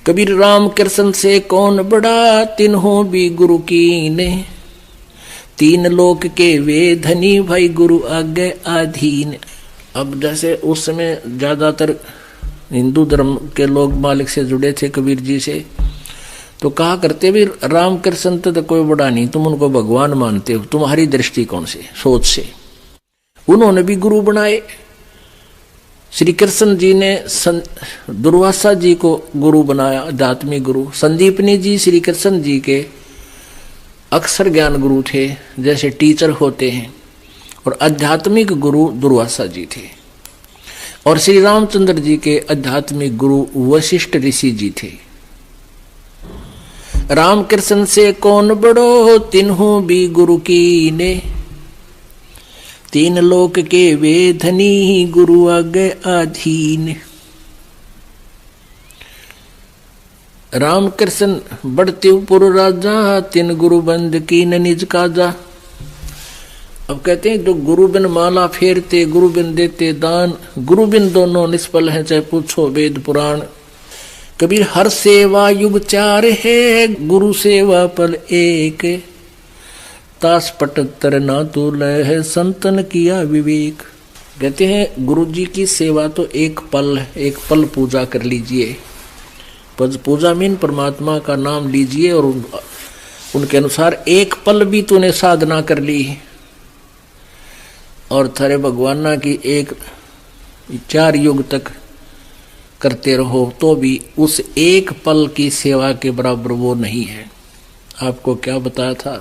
कबीर राम कृष्ण से कौन बड़ा, तिन्हों भी गुरु कीने, 3 लोक के वे धनी भाई गुरु आगे आधीन। अब जैसे उस समय ज्यादातर हिंदू धर्म के लोग मालिक से जुड़े थे कबीर जी से, तो कहा करते भी राम कृष्ण तो कोई बड़ा नहीं, तुम उनको भगवान मानते हो, तुम्हारी दृष्टिकोण से सोच से। उन्होंने भी गुरु बनाए। श्री कृष्ण जी ने दुर्वासा जी को गुरु बनाया, आध्यात्मिक गुरु। संदीपनी जी श्री कृष्ण जी के अक्षर ज्ञान गुरु थे, जैसे टीचर होते हैं, और आध्यात्मिक गुरु दुर्वासा जी थे। और श्री रामचंद्र जी के आध्यात्मिक गुरु वशिष्ठ ऋषि जी थे। राम कृष्ण से कौन बड़ो, तिन्हों भी गुरु कीने, 3 लोक के वे धनी गुरु आगे आधीन। राम कृष्ण बढ़ते पुर राजा, 3 गुरु बंद कीन निज काजा। अब कहते हैं जो गुरु बिन माला फेरते, गुरु बिन देते दान, गुरु बिन दोनों निष्फल हैं, चाहे पूछो वेद पुराण। कबीर हर सेवा युग 4 है, गुरु सेवा पल एक, तास पटत्तर ना तुल है, संतन किया विवेक। कहते हैं गुरु जी की सेवा तो एक पल पूजा कर लीजिए। पूजा मीन परमात्मा का नाम लीजिए, और उनके अनुसार एक पल भी तूने साधना कर ली, और थारे भगवाना की 4 युग तक करते रहो, तो भी उस एक पल की सेवा के बराबर वो नहीं है। आपको क्या बताया था?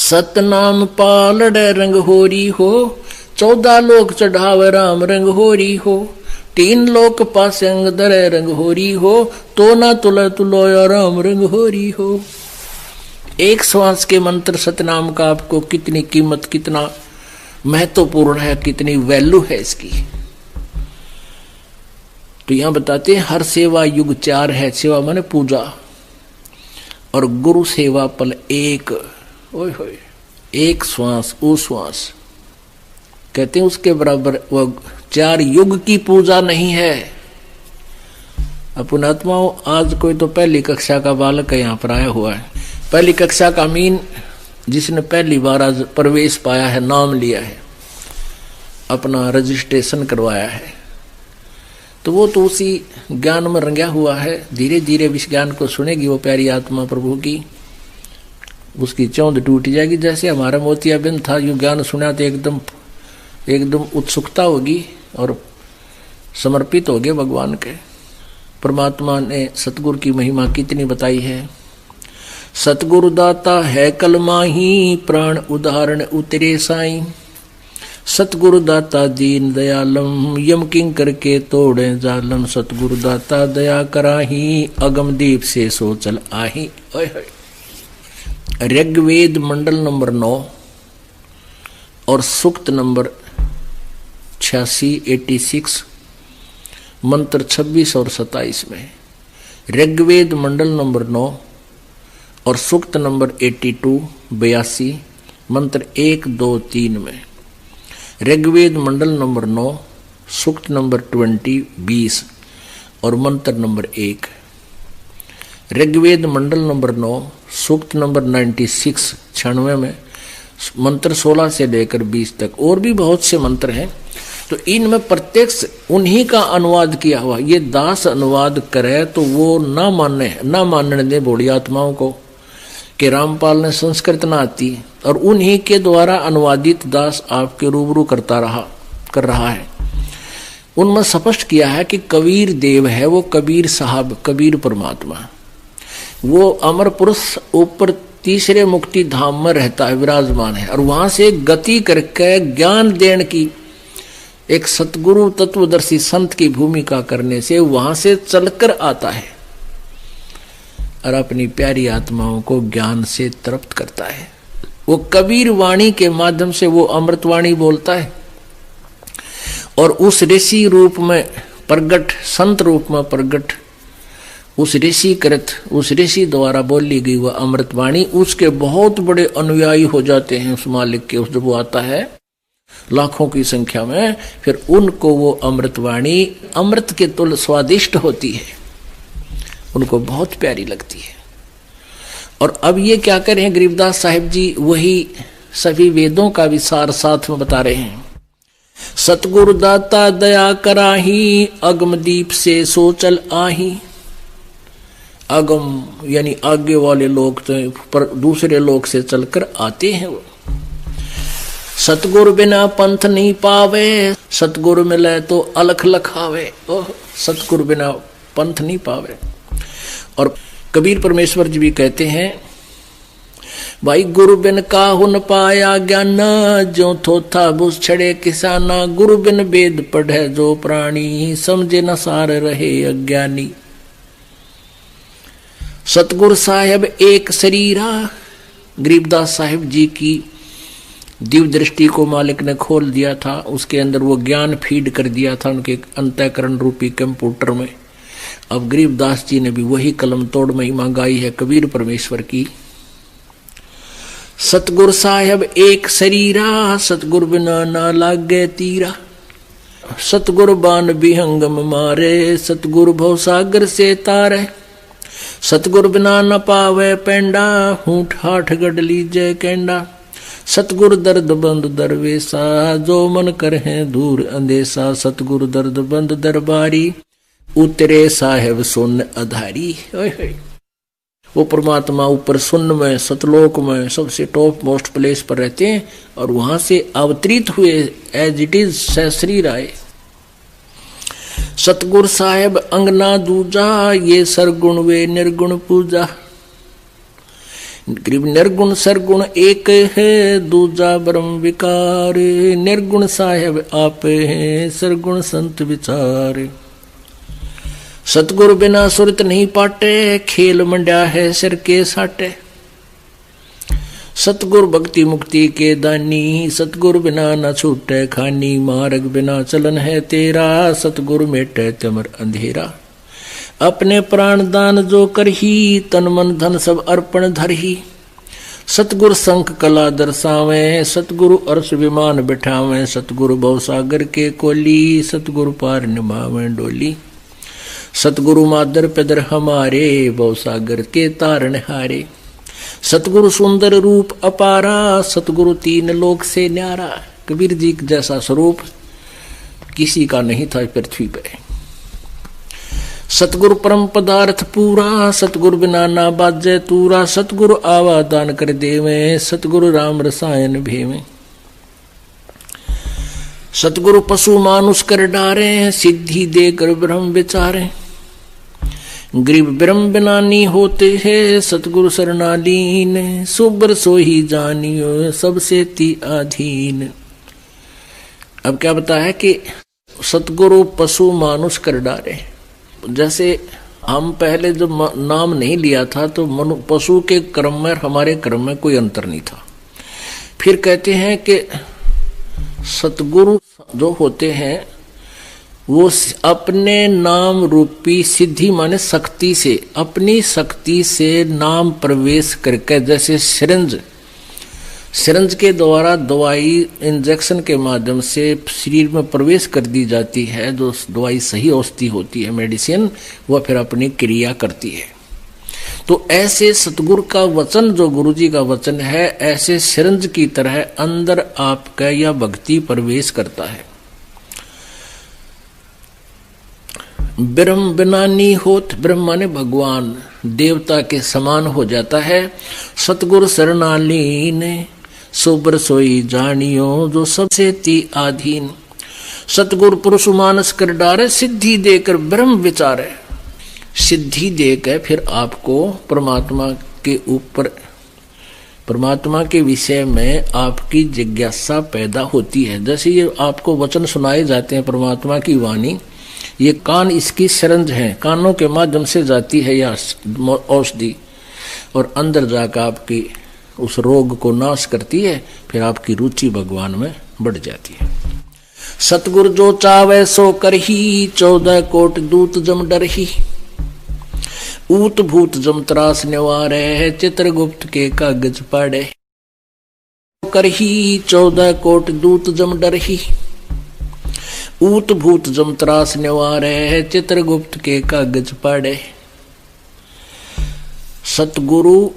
सतनाम पालड़े रंग होरी हो, 14 लोक चढ़ाव राम रंग होरी हो, 3 लोक पासे अंग दरे रंग होरी हो, तो ना तुल तुलो राम रंग होरी हो। एक श्वास के मंत्र सतनाम का आपको कितनी कीमत, कितना महत्वपूर्ण है, कितनी वैल्यू है इसकी। तो यहां बताते हैं हर सेवा युग 4 है। सेवा माने पूजा, और गुरु सेवा पल एक। ओए होए, एक श्वास ओ श्वास, कहते हैं उसके बराबर वो 4 युग की पूजा नहीं है। पुणात्माओं, आज कोई तो पहली कक्षा का बालक यहाँ पर आया हुआ है, पहली कक्षा का मीन जिसने पहली बार आज प्रवेश पाया है, नाम लिया है, अपना रजिस्ट्रेशन करवाया है, तो वो तो उसी ज्ञान में रंगा हुआ है। धीरे धीरे इस ज्ञान को सुनेगी वो प्यारी आत्मा प्रभु की, उसकी चौंध टूट जाएगी। जैसे हमारा मोतियाबिंद था, यूं ज्ञान सुना तो एकदम उत्सुकता होगी और समर्पित हो गए भगवान के। परमात्मा ने सतगुरु की महिमा कितनी बताई है। सतगुरु दाता है कलमाही, प्राण उदाहरण उतरे साईं। सतगुरु दाता दीन दयालम, यम किंकर के तोड़े जालम। सतगुरु दाता दया कराही, अगम दीप से सोचल आही। ऋग्वेद मंडल नंबर 9 और सूक्त नंबर 86 मंत्र 26 और 27 में। ऋग्वेद मंडल नंबर 9 और सूक्त नंबर 82 मंत्र 1, 2, 3 में। ऋग्वेद मंडल नंबर 9 सूक्त नंबर 20 और मंत्र नंबर 1। ऋग्वेद मंडल नंबर 9 सूक्त नंबर 96 में मंत्र 16 से लेकर 20 तक। और भी बहुत से मंत्र हैं, तो इनमें प्रत्यक्ष उन्हीं का अनुवाद किया हुआ। ये दास अनुवाद करे तो वो ना मानने दे बूढ़ी आत्माओं को कि रामपाल ने संस्कृत ना आती, और उन्हीं के द्वारा अनुवादित दास आपके रूबरू कर रहा है। उनमें स्पष्ट किया है कि कबीर देव है वो, कबीर साहब, कबीर परमात्मा, वो अमर पुरुष ऊपर तीसरे मुक्ति धाम में रहता है, विराजमान है, और वहां से गति करके ज्ञान देने की एक सतगुरु तत्वदर्शी संत की भूमिका करने से वहां से चलकर आता है और अपनी प्यारी आत्माओं को ज्ञान से तृप्त करता है। वो कबीर वाणी के माध्यम से वो अमृतवाणी बोलता है, और उस ऋषि रूप में प्रगट संत रूप में प्रगट उस ऋषि कृत उस ऋषि द्वारा बोली गई वह अमृतवाणी उसके बहुत बड़े अनुयायी हो जाते हैं उस मालिक के। उस जब वो आता है लाखों की संख्या में, फिर उनको वो अमृतवाणी अमृत के तुल्य स्वादिष्ट होती है, उनको बहुत प्यारी लगती है। और अब ये क्या करें गरीबदास साहिब जी वही सभी वेदों का विसार साथ में बता रहे हैं। सतगुरु दाता दया कराही अगम दीप से सोचल आही। अगम यानी आगे वाले लोग तो पर दूसरे लोग से चलकर आते हैं। वो सतगुरु बिना पंथ नहीं पावे, सतगुरु मिले तो अलख लखावे। सतगुरु बिना पंथ नहीं पावे। और कबीर परमेश्वर जी भी कहते हैं भाई गुरु बिन काहू न पाया ज्ञान, जो थोथा बुझ छड़े किसाना। गुरु बिन वेद पढ़े जो प्राणी, समझे न सार रहे अज्ञानी। सतगुरु साहेब एक शरीरा। गरीबदास साहिब जी की दिव्य दृष्टि को मालिक ने खोल दिया था, उसके अंदर वो ज्ञान फीड कर दिया था उनके अंतःकरण रूपी कंप्यूटर में। अब गरीबदास जी ने भी वही कलम तोड़ महिमा गाई है कबीर परमेश्वर की। सतगुरु साहेब एक शरीरा, सतगुरु बिना ना लागे तीरा। सतगुरु बान विहंगम मारे, सतगुरु भव सागर से तारे। सतगुरु बिना न पावे पेंडा, हूठ हाठ गढ़ लीजे केंडा। सतगुरु दर्द बंद दरवेसा, जो मन कर है दूर अंदेसा। सतगुरु दर्द बंद दरबारी, उतरे साहेब सुन अधारी। वो परमात्मा ऊपर सुन्न में सतलोक में सबसे टॉप मोस्ट प्लेस पर रहते हैं और वहां से अवतरित हुए एज इट इज सशरीर आए। सतगुरु साहेब अंगना दूजा, ये सरगुण वे निर्गुण पूजा। निर्गुण सरगुण एक है, दूजा ब्रह्म विकार। निर्गुण साहेब आप हैं, सरगुण संत विचार। सतगुरु बिना सुरत नहीं पाटे, खेल मंड्या है सिर के साटे। सतगुरु भक्ति मुक्ति के दानी, सतगुरु बिना न छूटे खानी। मार्ग बिना चलन है तेरा, सतगुरु मेटे तमर अंधेरा। अपने प्राण दान जो करही, तन मन धन सब अर्पण धरही। सतगुरु शंख कला दर्शावे, सतगुरु अर्श विमान बिठावे। सतगुरु भव सागर के कोली, सतगुरु पार निभावे डोली। सतगुरु मादर पिदर हमारे, भव सागर के तारण हारे। सतगुरु सुंदर रूप अपारा, सतगुरु तीन लोक से न्यारा। कबीर जी जैसा स्वरूप किसी का नहीं था पृथ्वी पे। सतगुरु परम पदार्थ पूरा, सतगुरु बिना ना बाजे तूरा। सतगुरु आवा दान कर देवे, सतगुरु राम रसायन भेवे। सतगुरु पशु मानुष कर डारे, सिद्धि देकर ब्रह्म विचारे। गरीब ब्रह्म बिना नहीं होते हैं, सतगुरु शरणालीन। सुबर सोही जानियो, सबसे ती अधीन। अब क्या बताया कि सतगुरु पशु मानुष कर डारे। जैसे हम पहले जब नाम नहीं लिया था तो पशु के क्रम में हमारे क्रम में कोई अंतर नहीं था। फिर कहते हैं कि सतगुरु जो होते हैं वो अपने नाम रूपी सिद्धि माने शक्ति से, अपनी शक्ति से नाम प्रवेश करके, जैसे सिरंज के द्वारा दवाई इंजेक्शन के माध्यम से शरीर में प्रवेश कर दी जाती है। जो दवाई सही औषधि होती है मेडिसिन, वह फिर अपनी क्रिया करती है। तो ऐसे सतगुरु का वचन जो गुरु जी का वचन है, ऐसे सिरंज की तरह अंदर आपका यह भक्ति प्रवेश करता है। ब्रह्म बिना नहीं होत, ब्रह्म माने भगवान देवता के समान हो जाता है। सतगुरु शरणालीन, सुबर सोई जानियो, जो सबसे ती आधीन। सतगुरु पुरुष मानस कर डारे, सिद्धि देकर ब्रह्म विचारे। सिद्धि देकर फिर आपको परमात्मा के ऊपर, परमात्मा के विषय में आपकी जिज्ञासा पैदा होती है। जैसे ये आपको वचन सुनाए जाते हैं परमात्मा की वाणी, ये कान इसकी सिरंज है, कानों के माध्यम से जाती है यह औषधि और अंदर जाकर आपकी उस रोग को नाश करती है। फिर आपकी रुचि भगवान में बढ़ जाती है। सतगुरु जो चावे सो करही, 14 कोट दूत जम डरही। ऊत भूत जम त्रास निवारे, चित्रगुप्त के कागज पढ़े। करही 14 कोट दूत जम डरही, ऊत भूत जम त्रास निवारे, चित्रगुप्त के कागज पढ़े। सतगुरु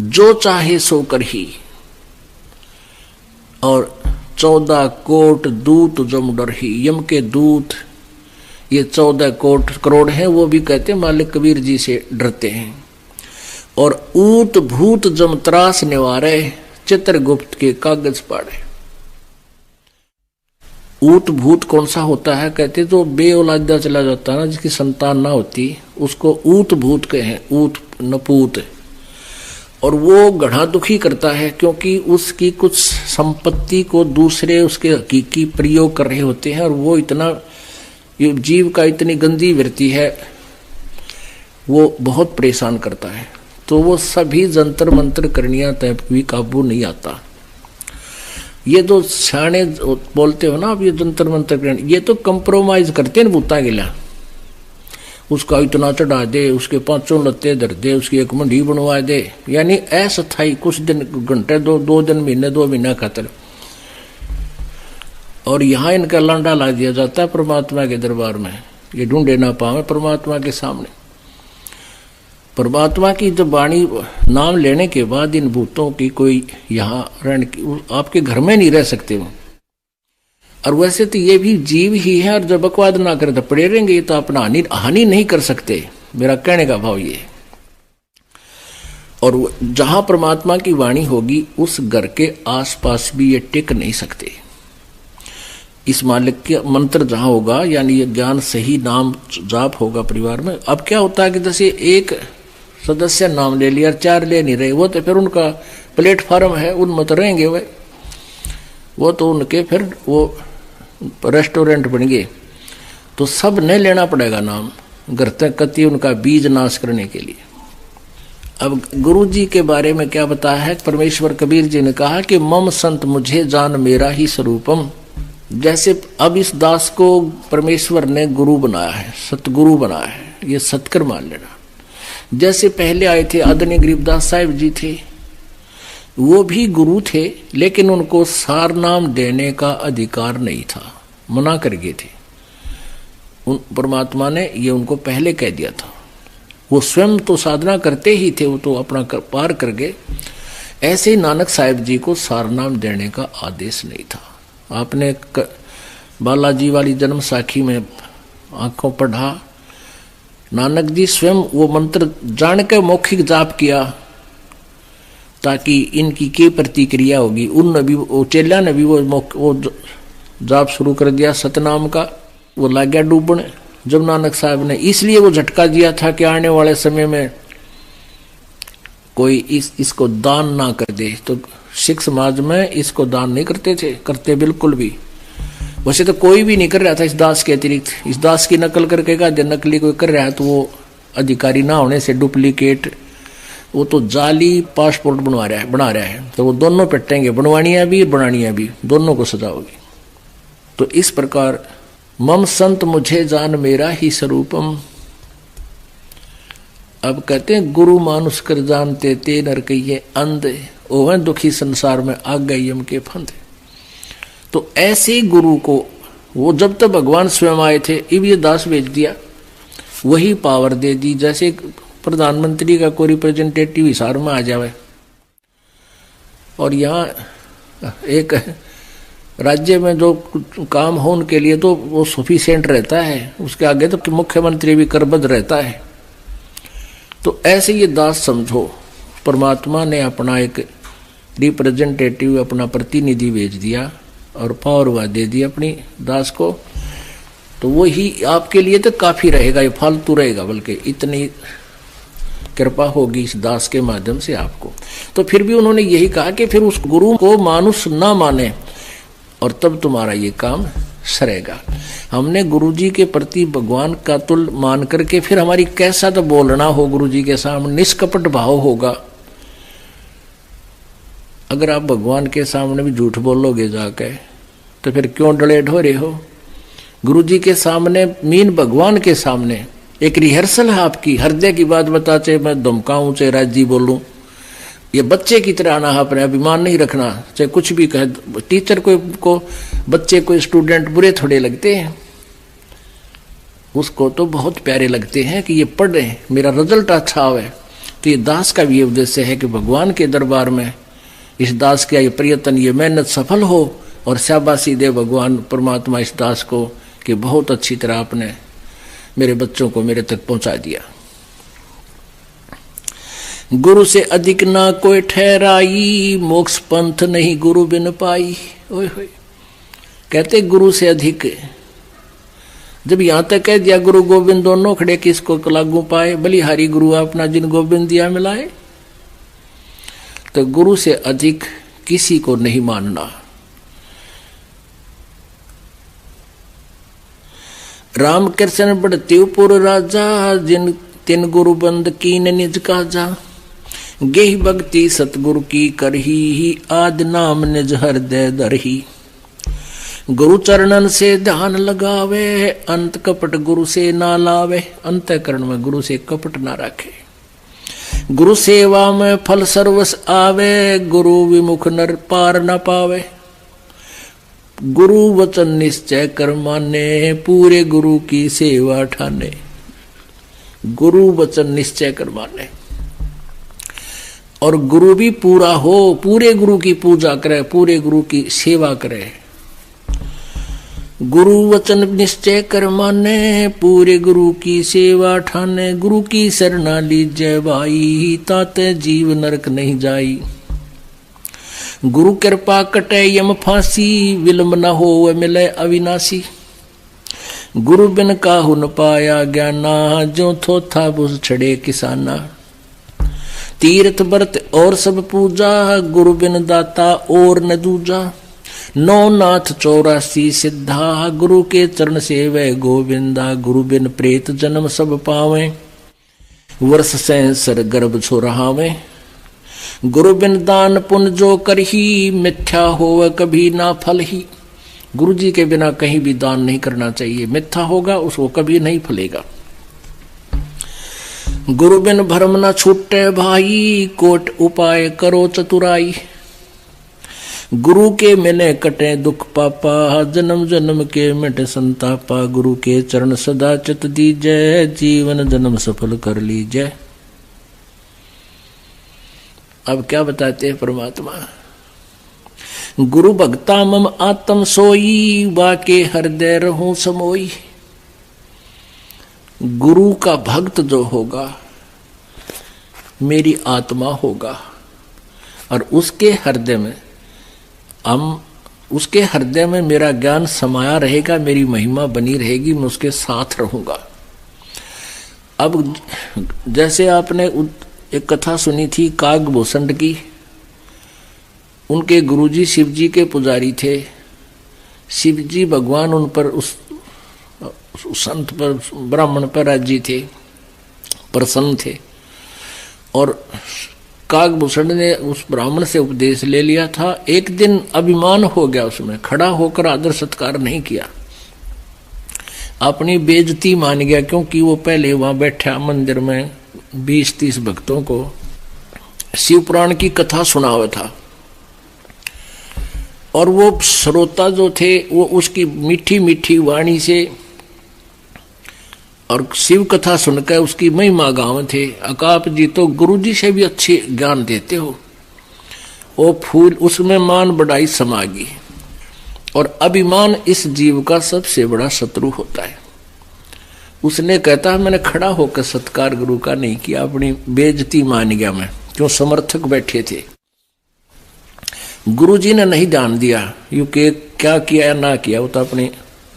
जो चाहे सो करही, और 14 कोट दूत जम डरही। यम के दूत ये 14 कोट करोड़ हैं, वो भी कहते हैं मालिक कबीर जी से डरते हैं। और ऊत भूत जम त्रास निवारे, चित्रगुप्त के कागज पढ़े। ऊत भूत कौन सा होता है? कहते तो बेऔलादा चला जाता है ना, जिसकी संतान ना होती, उसको ऊत भूत कहे, ऊत नपूत। और वो गढ़ा दुखी करता है, क्योंकि उसकी कुछ संपत्ति को दूसरे उसके हकीकी प्रयोग कर रहे होते हैं, और वो इतना, ये जीव का इतनी गंदी वृत्ति है, वो बहुत परेशान करता है। तो वो सभी जंतर मंत्र करनिया तय भी काबू नहीं आता। ये जो सियाने बोलते हो ना, अब ये जंतर मंत्र करने, ये तो कंप्रोमाइज करते हैं भूता गिला। उसका इतना चढ़ा दे, उसके 5 लत्ते धर दे, उसकी एक मंडी बनवा दे, यानी अस्थायी कुछ दिन, घंटे, 2 दिन, महीने, 2 महीना खातर। और यहाँ इनका लांडा ला दिया जाता है परमात्मा के दरबार में, ये ढूंढे ना पावे परमात्मा के सामने। परमात्मा की जब वाणी नाम लेने के बाद इन भूतों की कोई यहाँ रहने की, आपके घर में नहीं रह सकते वो। और वैसे तो ये भी जीव ही है, और जब बकवाद ना करे तो पड़े रहेंगे, ये तो अपना हानि नहीं कर सकते, मेरा कहने का भाव ये। और जहां परमात्मा की वाणी होगी, उस घर के आसपास भी ये टिक नहीं सकते। इस मालिक के मंत्र जहां होगा, यानी ये ज्ञान सही नाम जाप होगा परिवार में। अब क्या होता है कि जैसे एक सदस्य नाम ले लिया, 4 ले नहीं रहे, वो तो फिर उनका प्लेटफॉर्म है, उनमें तो रहेंगे वो तो उनके फिर वो रेस्टोरेंट बन गए। तो सब ने लेना पड़ेगा नाम, घर तक कति उनका बीज नाश करने के लिए। अब गुरु जी के बारे में क्या बताया है? परमेश्वर कबीर जी ने कहा कि मम संत मुझे जान मेरा ही स्वरूपम। जैसे अब इस दास को परमेश्वर ने गुरु बनाया है, सतगुरु बनाया है, ये सतकर मान लेना। जैसे पहले आए थे आदरणीय गरीबदास साहिब जी थे, वो भी गुरु थे, लेकिन उनको सार नाम देने का अधिकार नहीं था, मना कर गए थे। उन परमात्मा ने ये उनको पहले कह दिया था। वो स्वयं तो साधना करते ही थे, वो तो अपना पार कर गए। ऐसे ही नानक साहिब जी को सार नाम देने का आदेश नहीं था। आपने बालाजी वाली जन्म साखी में आंखों पढ़ा, नानक जी स्वयं वो मंत्र जान के मौखिक जाप किया, ताकि इनकी क्या प्रतिक्रिया होगी। उन नबी वो चेला ने भी वो जाप शुरू कर दिया सतनाम का। वो लग गया डूबने जब नानक साहब ने, इसलिए वो झटका दिया था कि आने वाले समय में कोई इसको दान ना कर दे। तो सिख समाज में इसको दान नहीं करते बिल्कुल भी। वैसे तो कोई भी नहीं कर रहा था इस दास के अतिरिक्त। इस दास की नकल करके का नकली कोई कर रहा है तो वो अधिकारी ना होने से डुप्लीकेट, वो तो जाली पासपोर्ट बना रहा है। तो वो दोनों पिटेंगे, बनवानियां भी बनानियां भी, दोनों को सजा होगी। तो इस प्रकार मम संत मुझे जान मेरा ही स्वरूपम। अब कहते हैं गुरु मानुष कर जानते ते नर कहिए अंधे, ओह दुखी संसार में आ गए यम के फंदे। तो ऐसे गुरु को वो जब तक भगवान स्वयं आए थे, अब ये दास भेज दिया, वही पावर दे दी। जैसे प्रधानमंत्री का कोई रिप्रेजेंटेटिव हिसार में आ जावे, और यहाँ एक राज्य में जो काम हो उनके लिए तो वो सफिशिएंट रहता है, उसके आगे तो मुख्यमंत्री भी करबद्ध रहता है। तो ऐसे ये दास समझो, परमात्मा ने अपना एक रिप्रेजेंटेटिव, अपना प्रतिनिधि भेज दिया और पावर दे दी अपनी दास को। तो वो ही आपके लिए तो काफी रहेगा, ये फालतू रहेगा, बल्कि इतनी कृपा होगी इस दास के माध्यम से आपको। तो फिर भी उन्होंने यही कहा कि फिर उस गुरु को मानुष ना माने और तब तुम्हारा ये काम सरेगा। हमने गुरुजी के प्रति भगवान का तुल मान करके फिर हमारी कैसा तो बोलना हो गुरुजी के सामने, निष्कपट भाव होगा। अगर आप भगवान के सामने भी झूठ बोलोगे जाके तो फिर क्यों डले ढोरे हो? गुरु जी के सामने, मीन भगवान के सामने एक रिहर्सल है आपकी। हृदय की बात बता, चाहे मैं धमकाऊं चाहे राजी बोलूं, ये बच्चे की तरह आना, अपने अभिमान नहीं रखना, चाहे कुछ भी कहे। टीचर को बच्चे को स्टूडेंट बुरे थोड़े लगते हैं, उसको तो बहुत प्यारे लगते हैं कि ये पढ़ रहे, मेरा रिजल्ट अच्छा आवे। तो ये दास का भी उद्देश्य है कि भगवान के दरबार में इस दास का ये प्रयत्न, ये मेहनत सफल हो और शाबाशी दे भगवान परमात्मा इस दास को कि बहुत अच्छी तरह आपने मेरे बच्चों को मेरे तक पहुंचा दिया। गुरु से अधिक ना कोई ठहराई, मोक्ष पंथ नहीं गुरु बिन पाई। ओए होए, कहते गुरु से अधिक, जब यहां तक कह दिया गुरु गोविंद दोनों खड़े, किसको लागू पाए, बलिहारी गुरु अपना जिन गोविंद दिया मिलाए। तो गुरु से अधिक किसी को नहीं मानना। रामकृष्ण बड़त्यूपुर राजा, जिन तिन गुरु बंद कीन निज काजा। गेहि भक्ति सतगुरु की करही, आद नाम निज हृदय धरही। गुरु चरणन से ध्यान लगावे, अंत कपट गुरु से ना लावे। अंतःकरण में गुरु से कपट ना रखे। गुरु सेवा में फल सर्वस आवे, गुरु विमुख नर पार न पावे। गुरु वचन निश्चय कर माने, पूरे गुरु की सेवा ठाने। गुरु वचन निश्चय कर माने और गुरु भी पूरा हो, पूरे गुरु की पूजा करे, पूरे गुरु की सेवा करे। गुरु वचन निश्चय कर माने, पूरे गुरु की सेवा ठाने। गुरु की शरणा लीजय भाई, ताते जीव नरक नहीं जाई। गुरु कृपा कटे यम फांसी, विलंब न हो मिले अविनाशी। गुरु बिन काहु न पाया ज्ञाना, जो थोथा बुझ छड़े किसाना। तीर्थ व्रत और सब पूजा, गुरु बिन दाता और न दूजा। नौ नाथ 84 सिद्धा, गुरु के चरण सेवे गोविंदा। गुरु बिन प्रेत जन्म सब पावे, वर्ष सहस्र गर्भ छोरहावे। गुरु बिन दान पुण्य जो करही, मिथ्या होवे कभी ना फल ही। गुरु जी के बिना कहीं भी दान नहीं करना चाहिए, मिथ्या होगा उसको कभी नहीं फलेगा। गुरु बिन भरम न छूटे भाई, कोट उपाय करो चतुराई। गुरु के मिले कटे दुख पापा, जन्म जन्म के मिटे संतापा। गुरु के चरण सदा चित दीजय, जीवन जन्म सफल कर लीजय। अब क्या बताते हैं परमात्मा? गुरु भक्ता मम आत्म सोई, बाके हृदय रहूं समोई। गुरु का भक्त जो होगा मेरी आत्मा होगा और उसके हृदय में उसके हृदय में मेरा ज्ञान समाया रहेगा, मेरी महिमा बनी रहेगी, मैं उसके साथ रहूंगा। अब जैसे आपने एक कथा सुनी थी कागभूषण की, उनके गुरुजी शिवजी के पुजारी थे। शिवजी भगवान उन पर उस संत पर, ब्राह्मण पर राजी थे, प्रसन्न थे। और कागभूषण ने उस ब्राह्मण से उपदेश ले लिया था। एक दिन अभिमान हो गया, उसमें खड़ा होकर आदर सत्कार नहीं किया, अपनी बेइज्जती मान गया, क्योंकि वो पहले वहां बैठा मंदिर में 20-30 भक्तों को शिव पुराण की कथा सुना हुआ था। और वो श्रोता जो थे वो उसकी मीठी मीठी वाणी से और शिव कथा सुनकर उसकी महिमा गाँव थे। अकाप जी तो गुरु जी से भी अच्छे ज्ञान देते हो। वो फूल उसमें मान बढ़ाई समागी। और अभिमान इस जीव का सबसे बड़ा शत्रु होता है। उसने कहता है मैंने खड़ा होकर सत्कार गुरु का नहीं किया, अपनी बेइज्जती मान गया मैं, क्यों समर्थक बैठे थे। गुरु जी ने नहीं ध्यान दिया, यू के क्या किया ना किया, वो तो अपने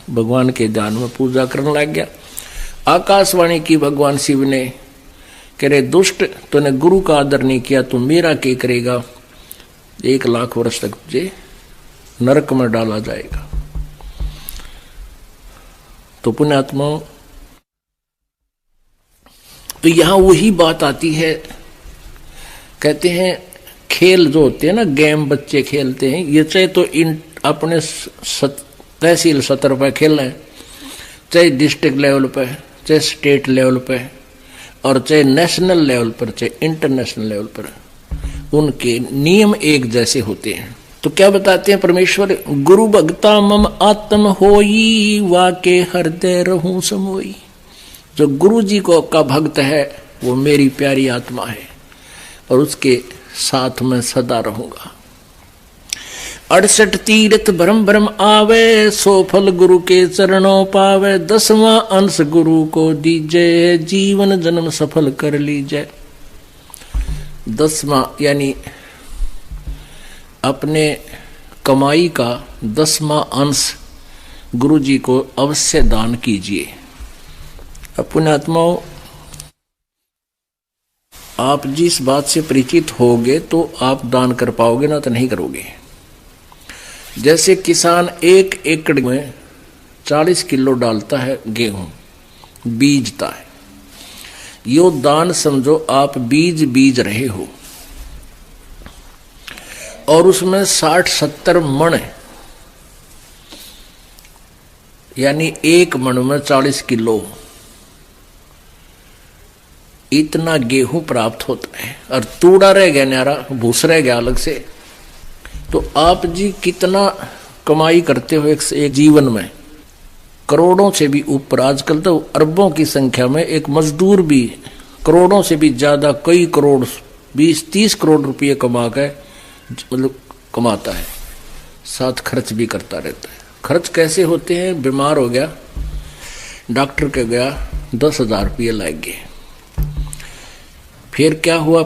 भगवान के ध्यान में पूजा करने लग गया। आकाशवाणी की भगवान शिव ने, कह रहे दुष्ट, तूने गुरु का आदर नहीं किया, तू मेरा क्या करेगा, 1 लाख वर्ष तक तुझे नरक में डाला जाएगा। तो पुण्यात्माओं, तो यहां वही बात आती है। कहते हैं खेल जो होते हैं ना, गेम बच्चे खेलते हैं, ये चाहे तो अपने तहसील स्तर पर खेलें, चाहे डिस्ट्रिक्ट लेवल पे, चाहे स्टेट लेवल पे, और चाहे नेशनल लेवल पर, चाहे इंटरनेशनल लेवल पर, उनके नियम एक जैसे होते हैं। तो क्या बताते हैं परमेश्वर, गुरु भक्ता मम आत्म होई, वाके हृदय रहूं समोई। जो गुरु जी को का भक्त है वो मेरी प्यारी आत्मा है और उसके साथ में सदा रहूंगा। 68 तीर्थ भरम भरम आवे, 100 फल गुरु के चरणों पावे। 10वां अंश गुरु को दीजिए, जीवन जन्म सफल कर लीजिए। 10वां यानी अपने कमाई का 10वां अंश गुरु जी को अवश्य दान कीजिए। अपने आत्माओं, आप जिस बात से परिचित होगे तो आप दान कर पाओगे, ना तो नहीं करोगे। जैसे किसान 1 एकड़ में 40 किलो डालता है गेहूं, बीजता है, यो दान समझो आप बीज रहे हो, और उसमें 60-70 मण, यानी 1 मण में 40 किलो, इतना गेहूं प्राप्त होता है। और तूड़ा रह गया न्यारा, भूस रह गया अलग से। तो आप जी कितना कमाई करते हो एक जीवन में, करोड़ों से भी ऊपर। आजकल तो अरबों की संख्या में एक मजदूर भी करोड़ों से भी ज्यादा, कई करोड़, 20-30 करोड़ रुपये कमा के मतलब कमाता है, साथ खर्च भी करता रहता है। खर्च कैसे होते हैं? बीमार हो गया, डॉक्टर के गया, 10,000 रुपये लग गए। फिर क्या हुआ,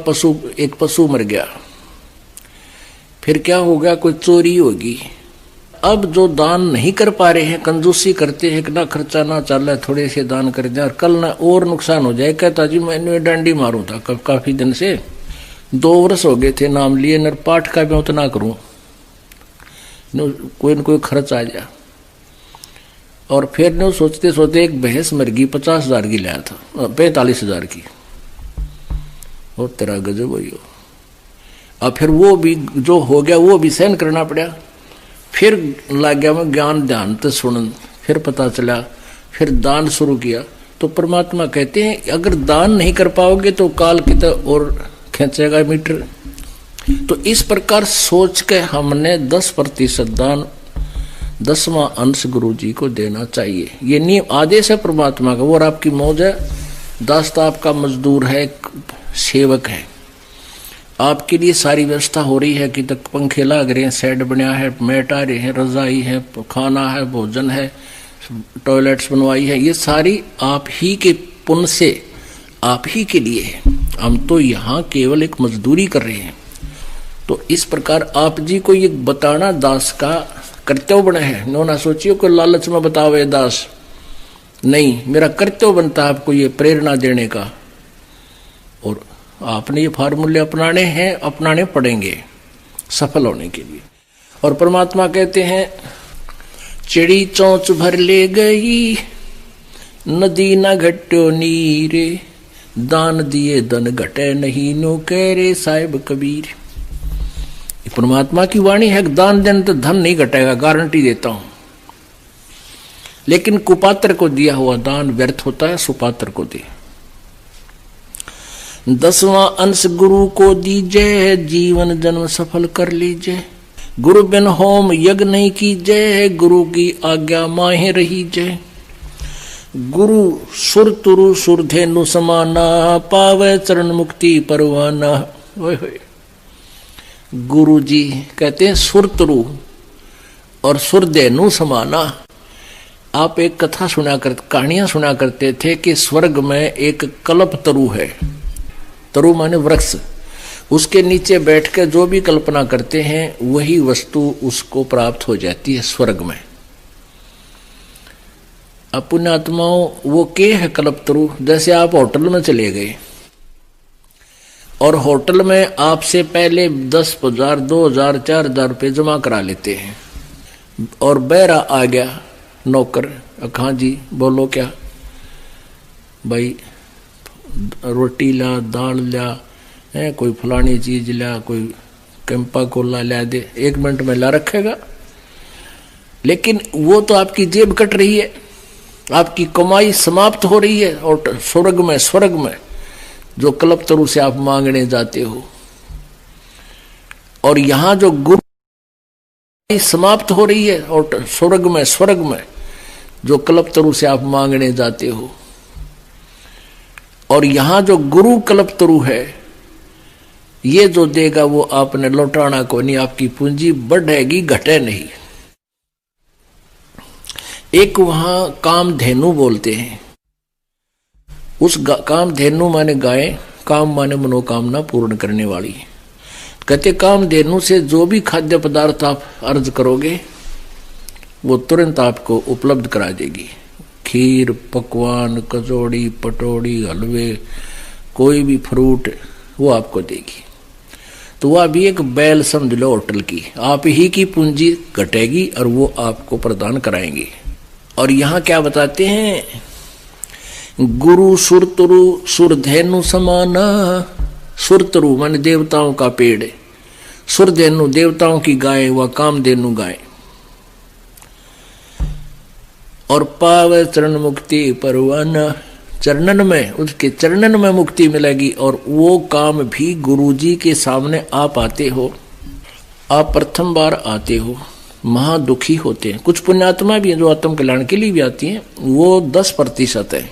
एक पशु मर गया। फिर क्या हो गया, कोई चोरी होगी। अब जो दान नहीं कर पा रहे हैं, कंजूसी करते हैं कि ना खर्चा ना चल, थोड़े से दान कर दें, कल ना और नुकसान हो जाए। कहता जी मैंने डंडी मारूं था काफी दिन से, 2 वर्ष हो गए थे नाम लिए, नर पाठ का भी उतना करूं, कोई न कोई खर्च आ जाए। और फिर ने सोचते सोचते एक भैंस मर गई, 50,000 की लाया था, 45,000 की। वो तेरा गजब हो। और फिर वो भी जो हो गया वो भी सहन करना पड़ा। फिर लग गया मैं ज्ञान ध्यान तो सुन, फिर पता चला, फिर दान शुरू किया। तो परमात्मा कहते हैं अगर दान नहीं कर पाओगे तो काल की तो और खींचेगा मीटर। तो इस प्रकार सोच के हमने 10% दान, 10वां अंश गुरु जी को देना चाहिए। ये नियम आदेश है परमात्मा का। और आपकी मौज है, दास तो आपका मजदूर है, सेवक है, आपके लिए सारी व्यवस्था हो रही है कि तक पंखे लग रहे हैं, सेट बना है, मैट आ रहे हैं, रजाई है, खाना है, भोजन है, टॉयलेट्स बनवाई है, ये सारी आप ही के पुण्य से आप ही के लिए है। हम तो यहाँ केवल एक मजदूरी कर रहे हैं। तो इस प्रकार आप जी को ये बताना दास का कर्तव्य बना है। नो ना सोचियो कोई लालच में बतावे दास, नहीं, मेरा कर्तव्य बनता है आपको ये प्रेरणा देने का। और आपने ये फार्मूले अपनाने हैं, अपनाने पड़ेंगे सफल होने के लिए। और परमात्मा कहते हैं चिड़ी चोंच भर ले गई, नदी न घट्यो नीरे, दान दिए धन घटे नहीं, नो कह रे साहिब कबीर। ये परमात्मा की वाणी है, दान देने तो धन नहीं घटेगा, गारंटी देता हूं। लेकिन कुपात्र को दिया हुआ दान व्यर्थ होता है, सुपात्र को दे। 10वां अंश गुरु को दीजिए, जीवन जन्म सफल कर लीजिए। गुरु बिन होम यज्ञ नहीं कीजिए, गुरु की आज्ञा माहे रहीजे। गुरु सुर तुरु सुरधेनु समाना, पावे चरण मुक्ति परवाना। गुरु जी कहते हैं सुरतरु और सुरधेनु समाना। आप एक कथा कहानियां सुना करते थे कि स्वर्ग में एक कल्प तरु है। तरु माने वृक्ष, उसके नीचे बैठ के जो भी कल्पना करते हैं वही वस्तु उसको प्राप्त हो जाती है स्वर्ग में। अपने आत्माओं वो के है कल्पतरु। जैसे आप होटल में चले गए और होटल में आपसे पहले 10,000, 2,000, 4,000 रुपये जमा करा लेते हैं, और बैरा आ गया नौकर, हाँ जी बोलो क्या भाई, रोटी ला, दाल ला, कोई फलानी चीज ला, कोई कैंपा कोला ला दे, 1 मिनट में ला रखेगा। लेकिन वो तो आपकी जेब कट रही है, आपकी कमाई समाप्त हो रही है। और स्वर्ग में जो कल्पतरु से आप मांगने जाते हो, और यहां जो गुरु समाप्त हो रही है, और स्वर्ग में जो कल्पतरु से आप मांगने जाते हो, और यहां जो गुरु कल्पतरु है, ये जो देगा वो आपने लौटाना को नहीं, आपकी पूंजी बढ़ेगी घटे नहीं। एक वहां कामधेनु बोलते हैं, उस कामधेनु माने गाय, काम माने मनोकामना पूर्ण करने वाली। कहते कामधेनु से जो भी खाद्य पदार्थ आप अर्ज करोगे वो तुरंत आपको उपलब्ध करा देगी। खीर, पकवान, कचौड़ी, पटौड़ी, हलवे, कोई भी फ्रूट वो आपको देगी। तो वह भी एक बैल समझ लो होटल की, आप ही की पूंजी घटेगी और वो आपको प्रदान कराएंगे। और यहाँ क्या बताते हैं, गुरु सुरतरु सुरधेनु समाना। सुरतरु माने देवताओं का पेड़, सुरधेनु देवताओं की गाय, व कामधेनु गाय। और पावे चरण मुक्ति परवाना, चरणन में, उसके चरणन में मुक्ति मिलेगी। और वो काम भी गुरुजी के सामने आप आते हो, आप प्रथम बार आते हो, महा दुखी होते हैं। कुछ पुण्यात्मा भी हैं जो आत्म कल्याण के लिए भी आती हैं, वो 10% है,